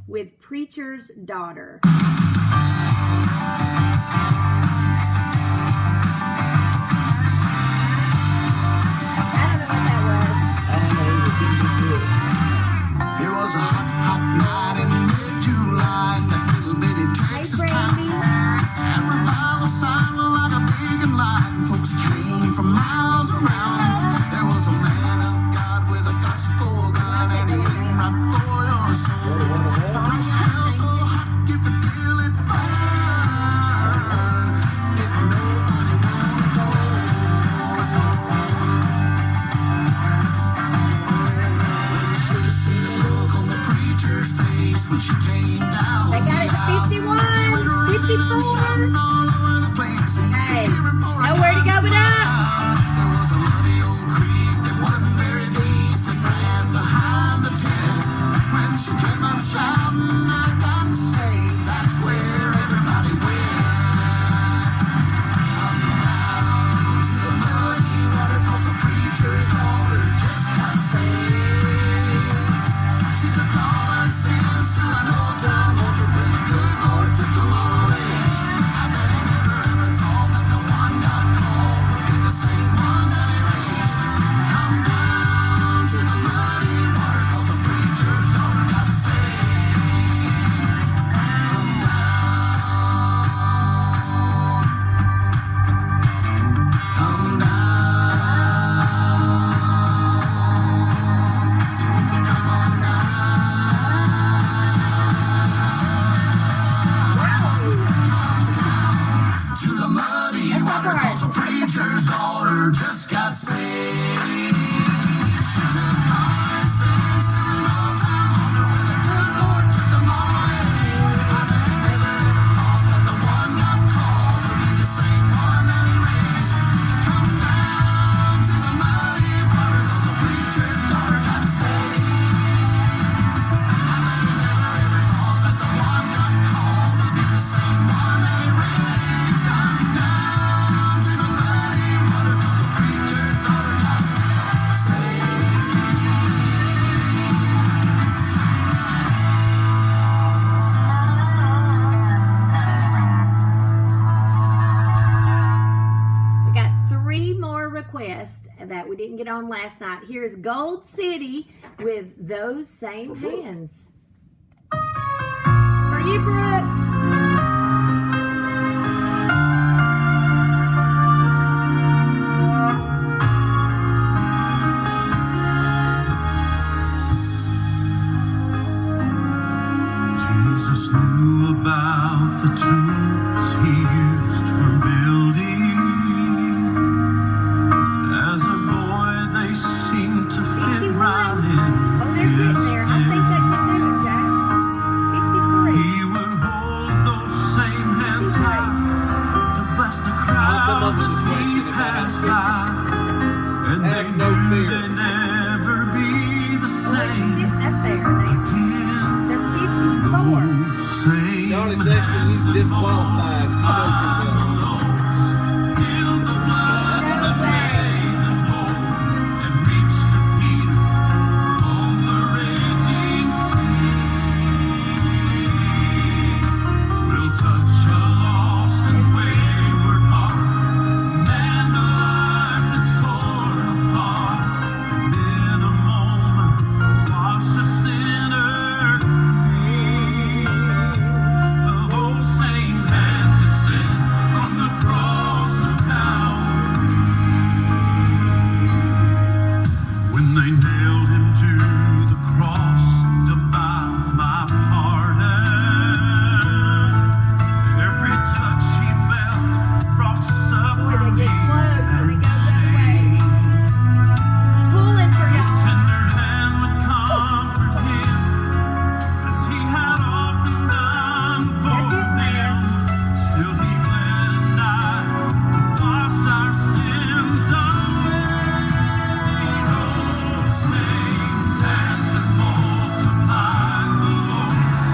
With Preacher's Daughter. I don't know what that was. It was a hot, hot night in mid-July in that little bitty Texas town. And revival sounded like a beacon light, and folks came from miles around. There was a man of God with a gospel gun, and he aimed right for your soul. Hell so hot you could feel water, just got saved. She took all her sins to an all-time wonder where the good Lord took them all away. I never ever thought that the one God called would be the same one that He raised. Come down to the muddy water, 'cause the preacher's daughter got saved. I never ever thought that the one God called would be the same one that He raised. Come down to the muddy water, 'cause the preacher's daughter got saved. We got 3 more requests that we didn't get on last night. Here's Gold City with Those Same Hands. For you, Brooke. Jesus knew about the tools He used for building. As a boy, they seemed to fit 51. right in. Oh, they're getting there. I think they can do it, Jack. 53. He would hold those same hands high to bless the crowd as He passed by. And they Have no knew fear. they'd never be the Well, it's same getting up there now. again. They're 54. Same Johnny Sexton, he's disqualified. I Healed the blood No that way. made them whole and reached to Peter on the raging sea. We'll touch a lost and wayward heart, man alive that's torn apart, and in a moment wash a sinner clean. Those same hands extend from the cross of Calvary. When they nailed Him to the cross to buy my pardon, every touch He felt brought Boy, they suffering get close and it and goes that way. shame. Pulling for y'all. Tender hand would comfort Him as He had often done for They're getting there. them. Still He bled and died to wash our sins away. Those same hands that multiplied the loaves,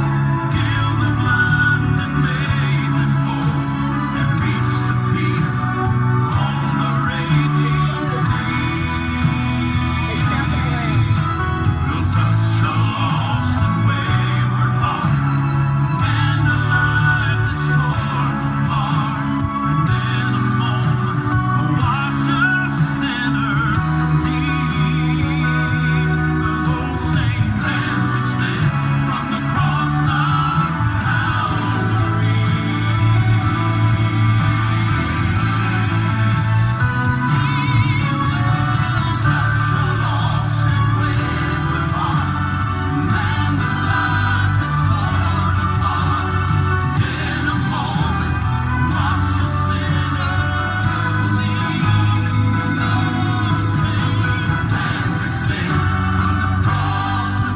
healed the blind and made them whole, and reached to Peter on the raging sea. We'll touch a lost and wayward heart, man alive that's torn apart, and in a moment wash a sinner clean. Those same hands extend from the cross of Calvary. Touch a lost and wayward heart, man alive that's torn apart, in a moment wash a sinner clean. Those same hands extend from the cross of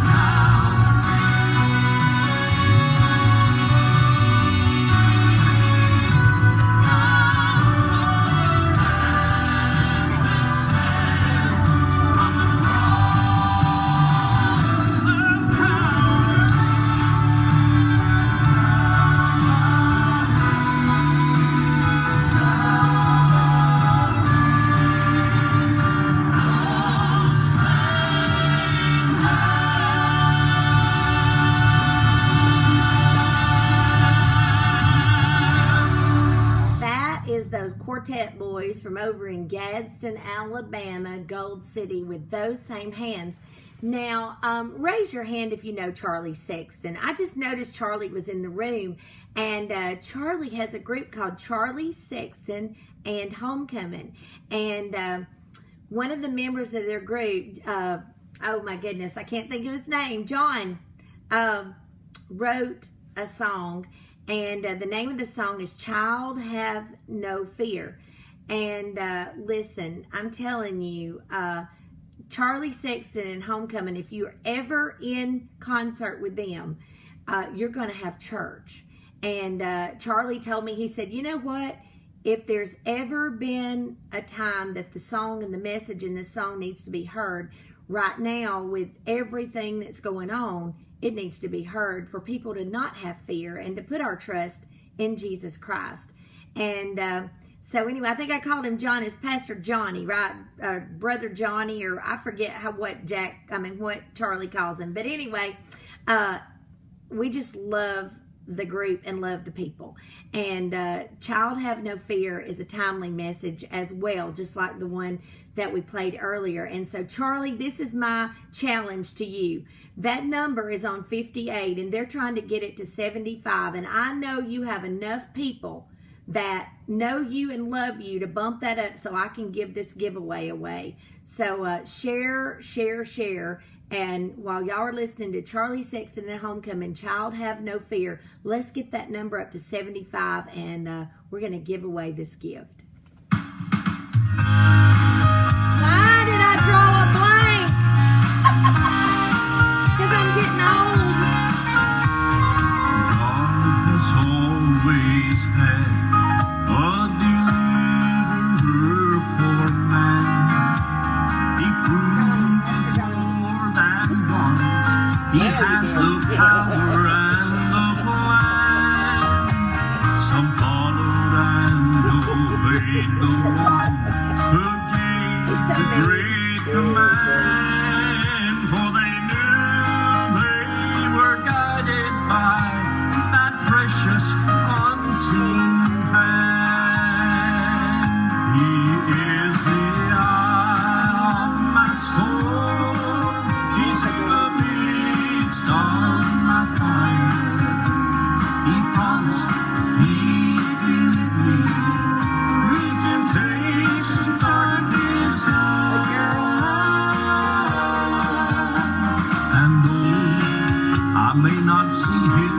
That is those quartet boys from over in Gadsden, Alabama, Gold City with Those Same Hands. Now, raise your hand if you know Charlie Sexton. I just noticed Charlie was in the room, and Charlie has a group called Charlie Sexton and Homecoming. And one of the members of their group, oh my goodness, I can't think of his name, John, wrote a song, and the name of the song is Child Have No Fear. And listen, I'm telling you, Charlie Sexton and Homecoming, if you're ever in concert with them, you're going to have church. And Charlie told me, he said, you know what? If there's ever been a time that the song and the message in this song needs to be heard, right now with everything that's going on, it needs to be heard for people to not have fear and to put our trust in Jesus Christ. And so anyway, I think I called him John. It's Pastor Johnny, right? Brother Johnny, or I forget what Charlie calls him. But anyway, we just love the group and love the people. And Child Have No Fear is a timely message as well, just like the one that we played earlier. And so Charlie, this is my challenge to you. That number is on 58 and they're trying to get it to 75. And I know you have enough people that know you and love you to bump that up so I can give this giveaway away. So share. And while y'all are listening to Charlie Sexton and Homecoming, Child Have No Fear, let's get that number up to 75 and we're going to give away this gift. Why did I draw a blank? Because I'm getting old. God has always had a deliverer for man. He proved it more than once. He has the power and the plan. Some followed and obeyed the one who gave the great command. For they knew they were guided by that precious unseen hand. He is the eye of my soul. He's in the midst of my fire. He promised he'd be with me through temptations, darkest hour. And though I may not see him,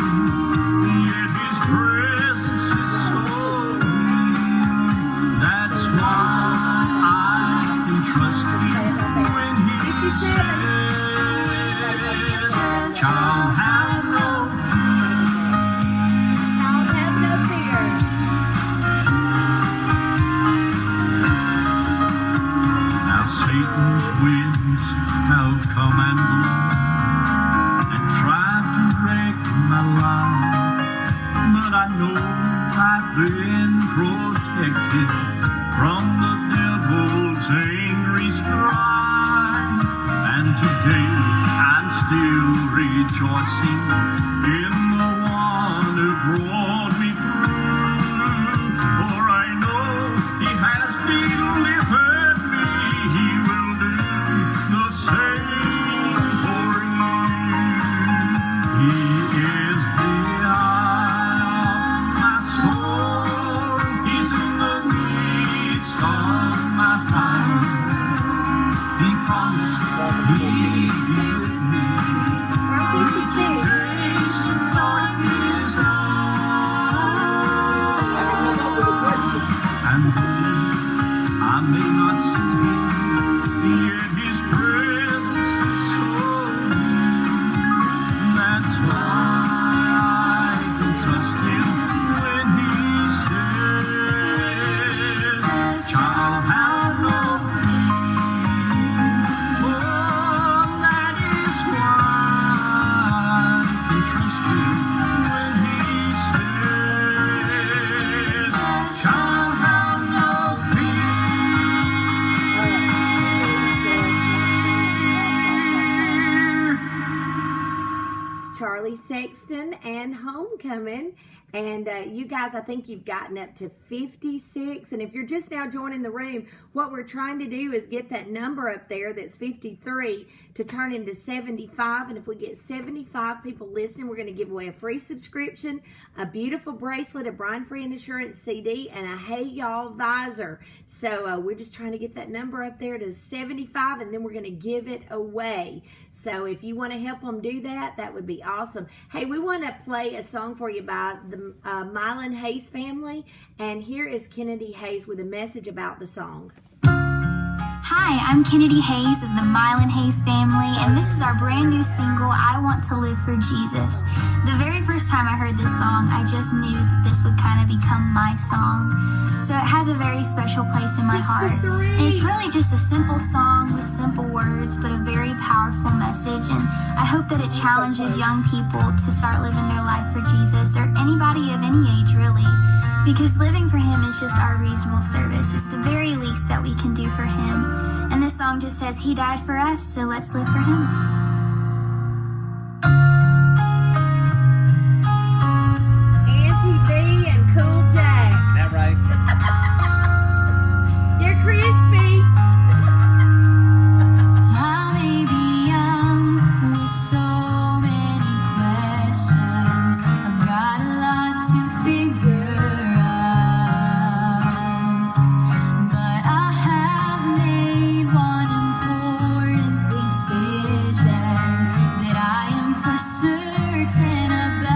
yet his presence is so near. That's why I can trust him when he says, "Child, have no fear." Child Have No Fear. Now Satan's winds have come and blown and tried to wreck my life, but I know I've been protected from the devil's angry strife. And today I'm still rejoicing in the one who brought me through. For I know he has delivered me. He will do the same for you. He is the eye of my soul. He's in the midst of my fire. He promised he'd be with me. We're 52. Temptations, darkest hour. And though I may not see him, yet his presence is so near. That's why I can trust him when he says, "Child, have no fear." Oh, that is why I can trust him when he says, "Child, have no fear." It's Charlie Sexton and Homecoming. And you guys, I think you've gotten up to 56. And if you're just now joining the room, what we're trying to do is get that number up there that's 53 to turn into 75. And if we get 75 people listening, we're going to give away a free subscription, a beautiful bracelet, a Brian Free and Insurance CD, and a Hey Y'all visor. So we're just trying to get that number up there to 75, and then we're going to give it away. So if you want to help them do that, that would be awesome. Hey, we want want to play a song for you by the Mylan Hayes family, and here is Kennedy Hayes with a message about the song. Hi, I'm Kennedy Hayes of the Mylan Hayes family, and this is our brand new single, I Want to Live for Jesus. The very first time I heard this song, I just knew that this would kind of become my song. So it has a very special place in my heart. And it's really just a simple song with simple words, but a very powerful message. And I hope that it challenges young people to start living their life for Jesus, or anybody of any age, really. Because living for Him is just our reasonable service. It's the very least that we can do for Him. And this song just says He died for us, so let's live for Him. Auntie B and Cool Jack. That right? They're crispy. I may be young with so many questions. I've got a lot to figure out. But I have made one important decision that I am for certain about.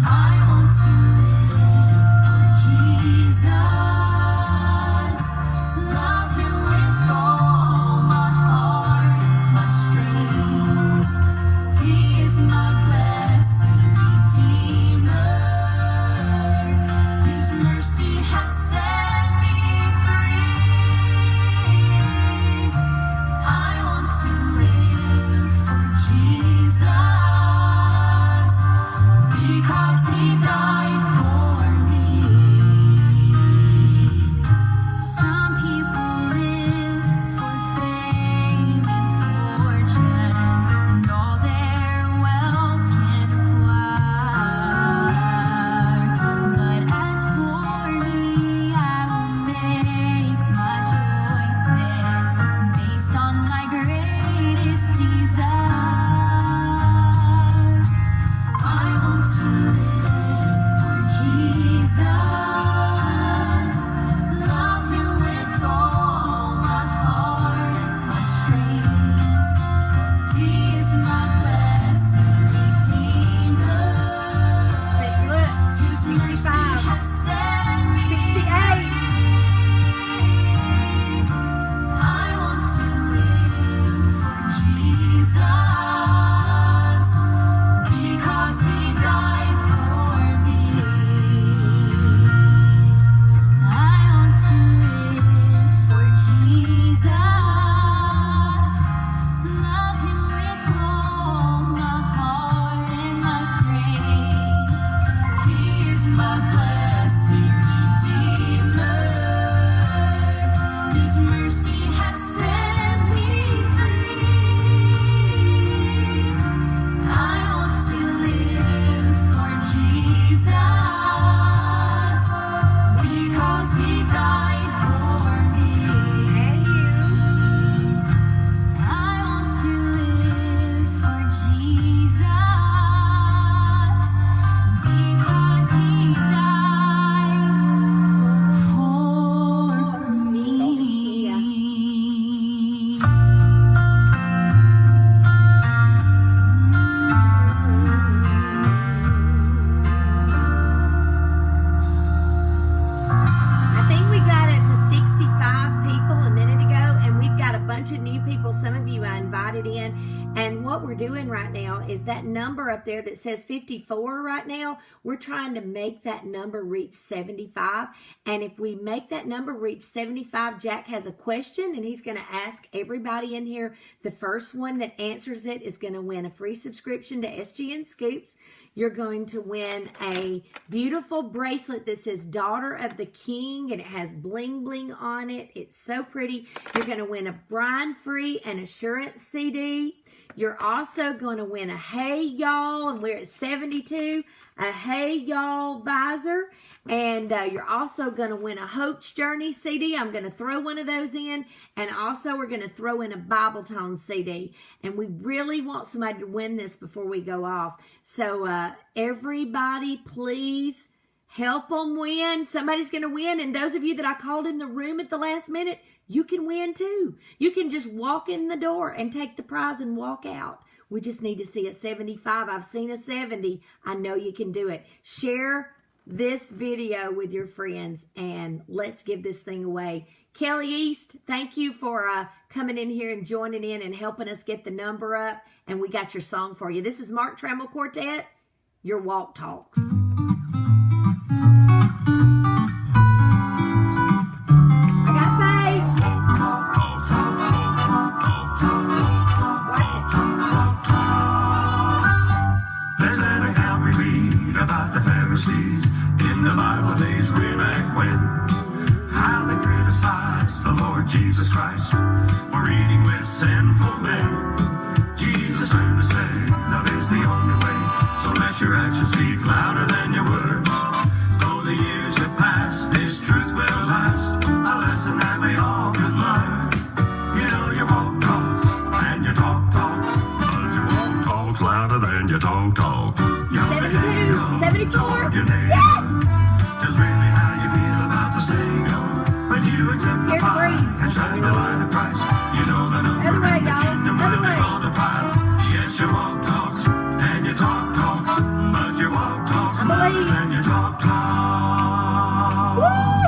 I want to live for Jesus, love Him with all my heart and my strength. He is my blessed Redeemer, His mercy has set me free. I want to live for Jesus because He died for me. Some people live for fame and fortune and all their wealth can acquire. But as for me, I will make my choices based on my greatest desire. I want to live for Jesus, love Him with all my heart and my strength. He is my blessed Redeemer. Look, His mercy 65, has set me 68. free. I want to live for Jesus because He died for me. I want to live for Jesus, love Him with all my heart and my strength. He is my blessed Redeemer. His mercy has set me free. I want to live for Jesus because He died for me. I want to live for Jesus because He died for me. I think we got up to 65 people a minute ago, and we've got a bunch of new people. Some of you I invited in, and what we're doing right now is that number up there that says 54 right now, we're trying to make that number reach 75. And if we make that number reach 75, Jack has a question, and he's going to ask everybody in here. The first one that answers it is going to win a free subscription to SGM Scoops. You're going to win a beautiful bracelet that says Daughter of the King, and it has bling bling on it. It's so pretty. You're going to win a Brian Free and Assurance CD. You're also going to win a Hey Y'all, and we're at 72, a Hey Y'all visor. And you're also going to win a Hope's Journey CD. I'm going to throw one of those in. And also we're going to throw in a Bible Tone CD. And we really want somebody to win this before we go off. So everybody, please help them win. Somebody's going to win. And those of you that I called in the room at the last minute, you can win too. You can just walk in the door and take the prize and walk out. We just need to see a 75. I've seen a 70. I know you can do it. Share this video with your friends and let's give this thing away. Kelly East, thank you for coming in here and joining in and helping us get the number up. And we got your song for you. This is Mark Trammell Quartet, your Walk Talks. I got faith. Watch it. There's an account we read about the Pharisees in the Bible days way back when. How they criticized the Lord Jesus Christ for eating with sinful men. Jesus learned to say, love is the only way, so let your actions speak louder than your words. Though the years have passed, this truth will last, a lesson that we all could learn. You know your walk talks and your talk talks, but your walk talks louder than your talk talk. Your 72, 74. your neighbor, Yes! just really how you feel about the Savior. When you exemplify and shine the light of Christ, you know the number Other way, in the y'all. kingdom Other will be way. multiplied. Yes, your walk talks and your talk talks, but your walk talks I louder believe. than your talk talks. Woo!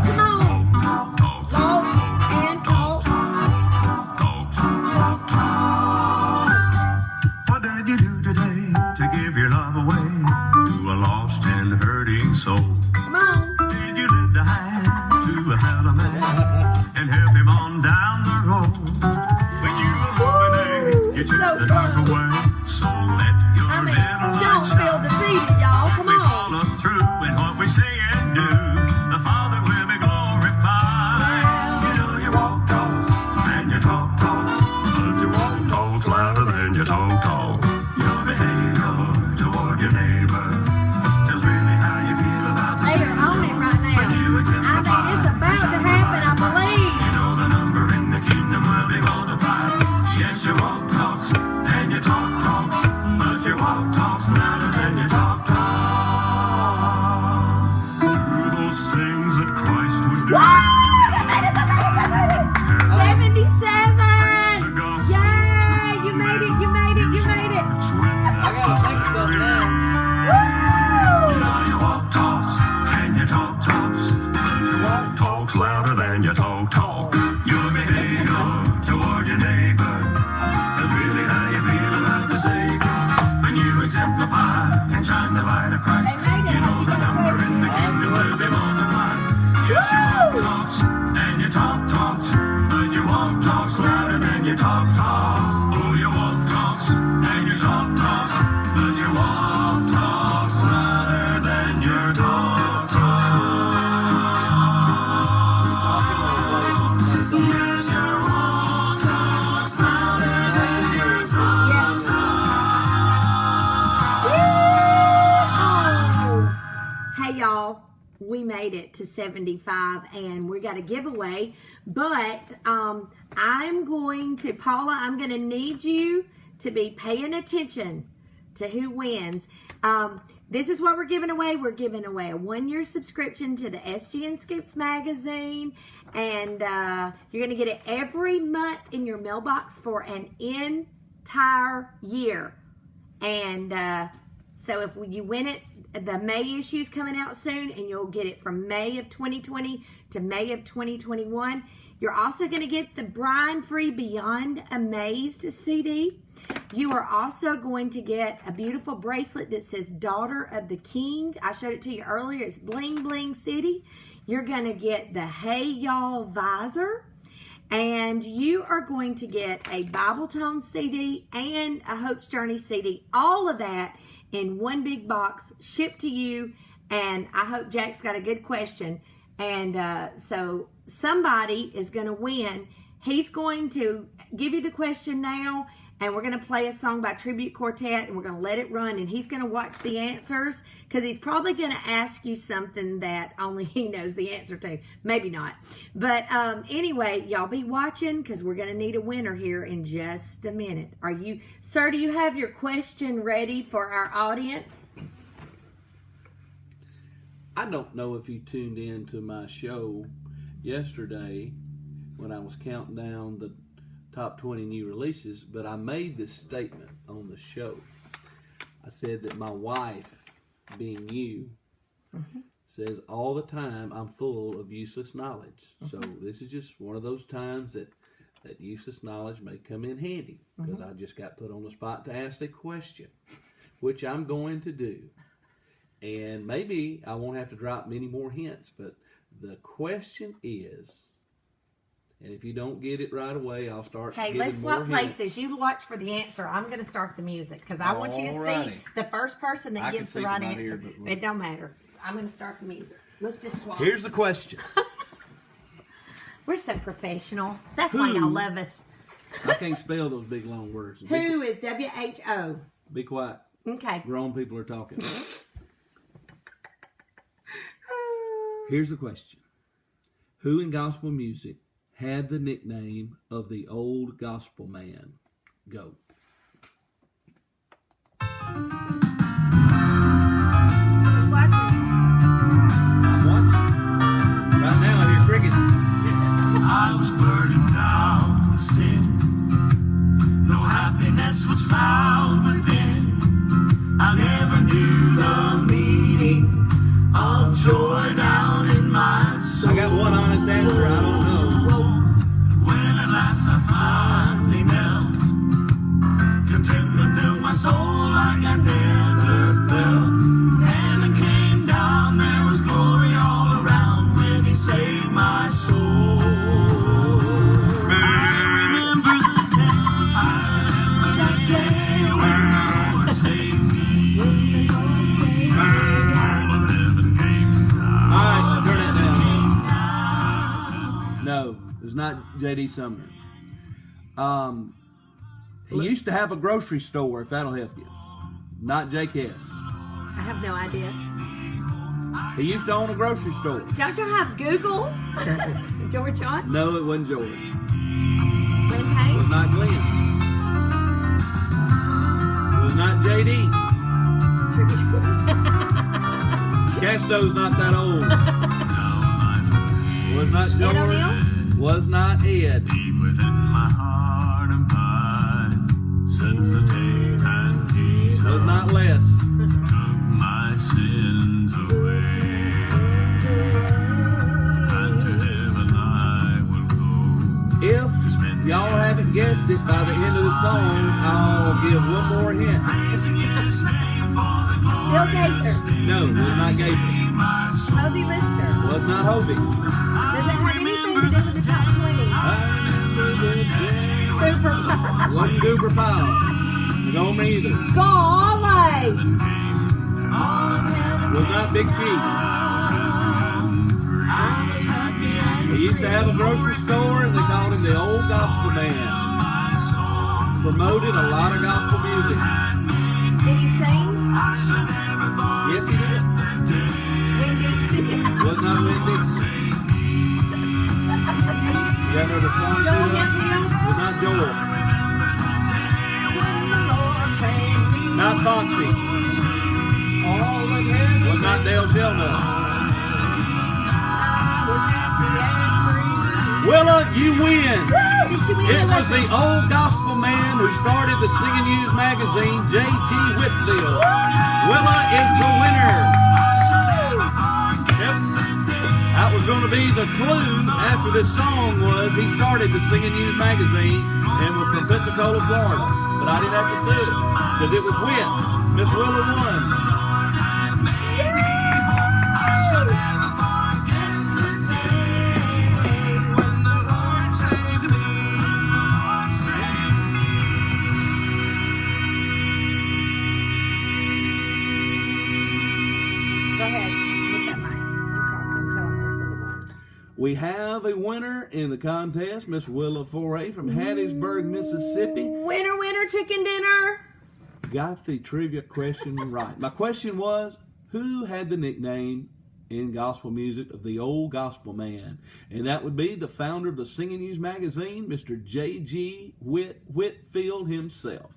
Come on. Talk, talk, Talk and talk. talk, talk, talk. What did you do today to give your love away to a lost and hurting soul? Come on. Did you lend a hand to a fellow man and help him on down the road? When you illuminate, you So chase the dark close. away. So let your I mean, little light don't feel shine. defeated, y'all. Come We on. follow through in what we say and do. The Father will be glorified. You know your walk talks and your talk talks, but your walk talks louder than your talk talk. Your behavior toward your neighbor tells really how you feel about the They are Savior. on it right now. When you I exemplify mean, it's about and to shine the happen, light I of Christ, believe. you know the number in the kingdom will be multiplied. Yes, your walk talks and your talk talks, but your walk talks louder than your talk talks. Through those things that Christ would do. Woo! They made it, they made it, they made it. 77. Yay! You made it, you made it, you made it. I gotta think something now. Woo! You know your walk talks and your talk talks, but your walk talks louder than your talk talk. Your behavior toward your neighbor is really how you feel about the Savior. When you exemplify and shine the light of Christ, you know the number in the kingdom will be multiplied. Yes, your walk talks and your talk talks, but your walk talks louder than your talk talks. Oh, your walk talks and your talk talks, but your walk talks louder than your talk talks. Yes, your walk talks louder than your talk talks. Hey y'all, we made it to 75 and we got a giveaway, but I'm going to, Paula, I'm going to need you to be paying attention to who wins. This is what we're giving away. We're giving away a 1-year subscription to the SGM Scoops magazine, and you're going to get it every month in your mailbox for an entire year. And so if you win it, the May issue is coming out soon, and you'll get it from May of 2020 to May of 2021. You're also going to get the Brian Free Beyond Amazed CD. You are also going to get a beautiful bracelet that says Daughter of the King. I showed it to you earlier. It's Bling Bling City. You're going to get the Hey Y'all visor. And you are going to get a Bible Tone CD and a Hope's Journey CD. All of that in one big box shipped to you. And I hope Jack's got a good question. And so somebody is going to win. He's going to give you the question now, and we're going to play a song by Tribute Quartet, and we're going to let it run, and he's going to watch the answers, because he's probably going to ask you something that only he knows the answer to. Maybe not. But anyway, y'all be watching, because we're going to need a winner here in just a minute. Are you, sir, do you have your question ready for our audience? I don't know if you tuned in to my show yesterday when I was counting down top 20 new releases, but I made this statement on the show. I said that my wife, being you, says all the time I'm full of useless knowledge. So this is just one of those times that useless knowledge may come in handy, because I just got put on the spot to ask a question, which I'm going to do. And maybe I won't have to drop many more hints, but the question is, and if you don't get it right away, I'll start giving let's swap more hints. places. You watch for the answer. I'm going to start the music because I want you to see Alrighty. the first person that I can gives the see right from out answer. here, but- It don't matter. I'm going to start the music. Let's just swap. Here's the question. We're so professional. That's why y'all love us. I can't spell those big long words. Who is WHO? Be quiet. Okay. Grown people are talking. Here's the question. Who in gospel music had the nickname of the old gospel man? Go. Who's watching? I'm watching. Right now I hear crickets. I was burdened down with sin. No happiness was found within. I never knew the meaning of joy down in my soul. I got one honest answer. I don't know. When at last I finally knelt, contentment filled my soul like I never felt. Heaven came down, there was glory all around when He saved my soul. I remember the day when the Lord saved me. All of heaven came down. All right, turn it down. No, it's not J.D. Sumner. He used to have a grocery store, if that'll help you. Not Jake Hess. I have no idea. He used to own a grocery store. Don't y'all have Google? George John? No, it wasn't George. Glenn It was Hayes? not Glenn. It was not J.D. Casto's not that old. Was not Ed George. O'Neill? Was not Ed. Deep within my heart abides since the day that Jesus Was not Les. took my sins away. And to heaven I will go. If y'all haven't guessed it by the end of the song, I'll give one more hint. Praising His name for the glory. Bill Gaither? No, it was not Gabriel. Hobie Lister? Was not Hobie. Does it have anything to do with the top 20? I remember the day. Cooper Pie. Wasn't Goober Powell. It don't me either. Golly! Was not Big Chief. He used to have a grocery store and they called him the old gospel man. Promoted a lot of gospel music. Did he sing? Yes, he did. When did he sing? Was not Win Dixon. You got another song? Joel too? Hemphill? Was not Joel. Not Foxy. Was not Dale Shelnutt. Willa, you win. Woo! Did she win? It was the old gospel man who started the Singing News magazine, J.G. Whitfield. Willa is the winner. Yep. That was going to be the clue after this song was he started the Singing News magazine and was from Pensacola, Florida. But I didn't have to say it because it was Whit. Miss Willa won. Go ahead. Get that mic. You talk to him. Tell him this little one. We have a winner in the contest, Miss Willa Foray from Hattiesburg, Mississippi. Winner, winner, chicken dinner. Got the trivia question right. My question was, who had the nickname in gospel music of the old gospel man? And that would be the founder of the Singing News magazine, Mr. J.G. Whitfield himself.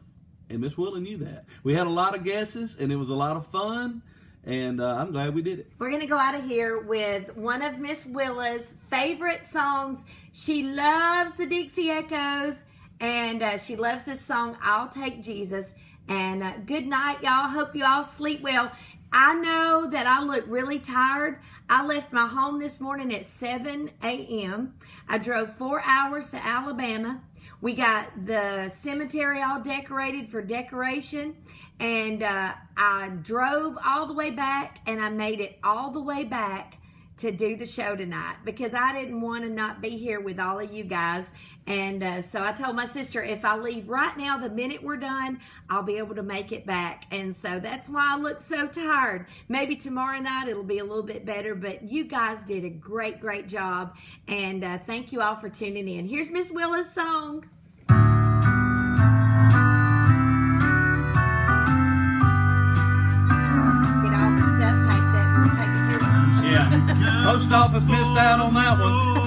And Miss Willa knew that. We had a lot of guesses, and it was a lot of fun, and I'm glad we did it. We're going to go out of here with one of Miss Willa's favorite songs. She loves the Dixie Echoes, and she loves this song, I'll Take Jesus. And good night, y'all. Hope you all sleep well. I know that I look really tired. I left my home this morning at 7 a.m. I drove 4 hours to Alabama. We got the cemetery all decorated for decoration. And I drove all the way back, and I made it all the way back to do the show tonight because I didn't want to not be here with all of you guys. And so I told my sister, if I leave right now, the minute we're done, I'll be able to make it back. And so that's why I look so tired. Maybe tomorrow night it'll be a little bit better, but you guys did a great, great job. And thank you all for tuning in. Here's Miss Willa's song. Get all the stuff, take it to her. Yeah. Post office missed out on that one.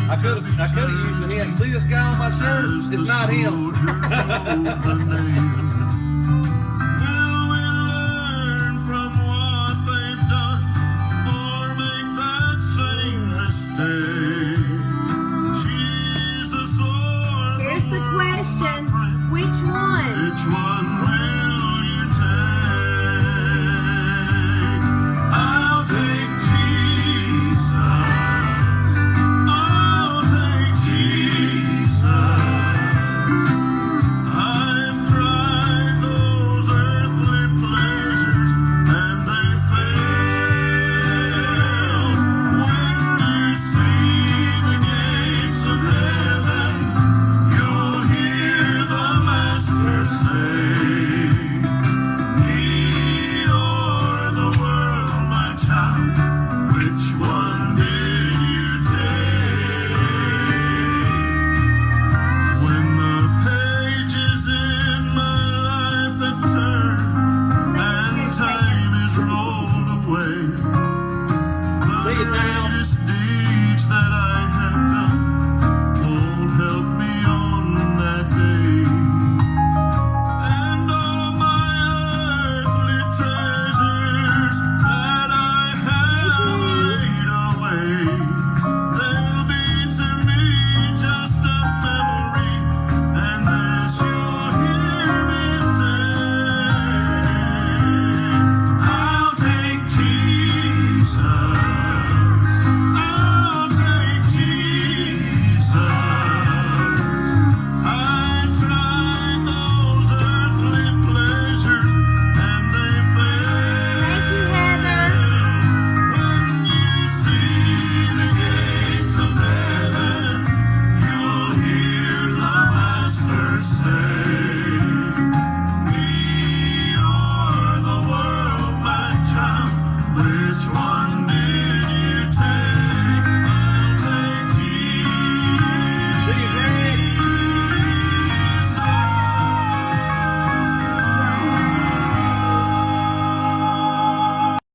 I could have used the hint. See this guy on my shirt? It's not him. Will we learn from what they've done or make that same mistake? Jesus, or Here's the question. Which one? which one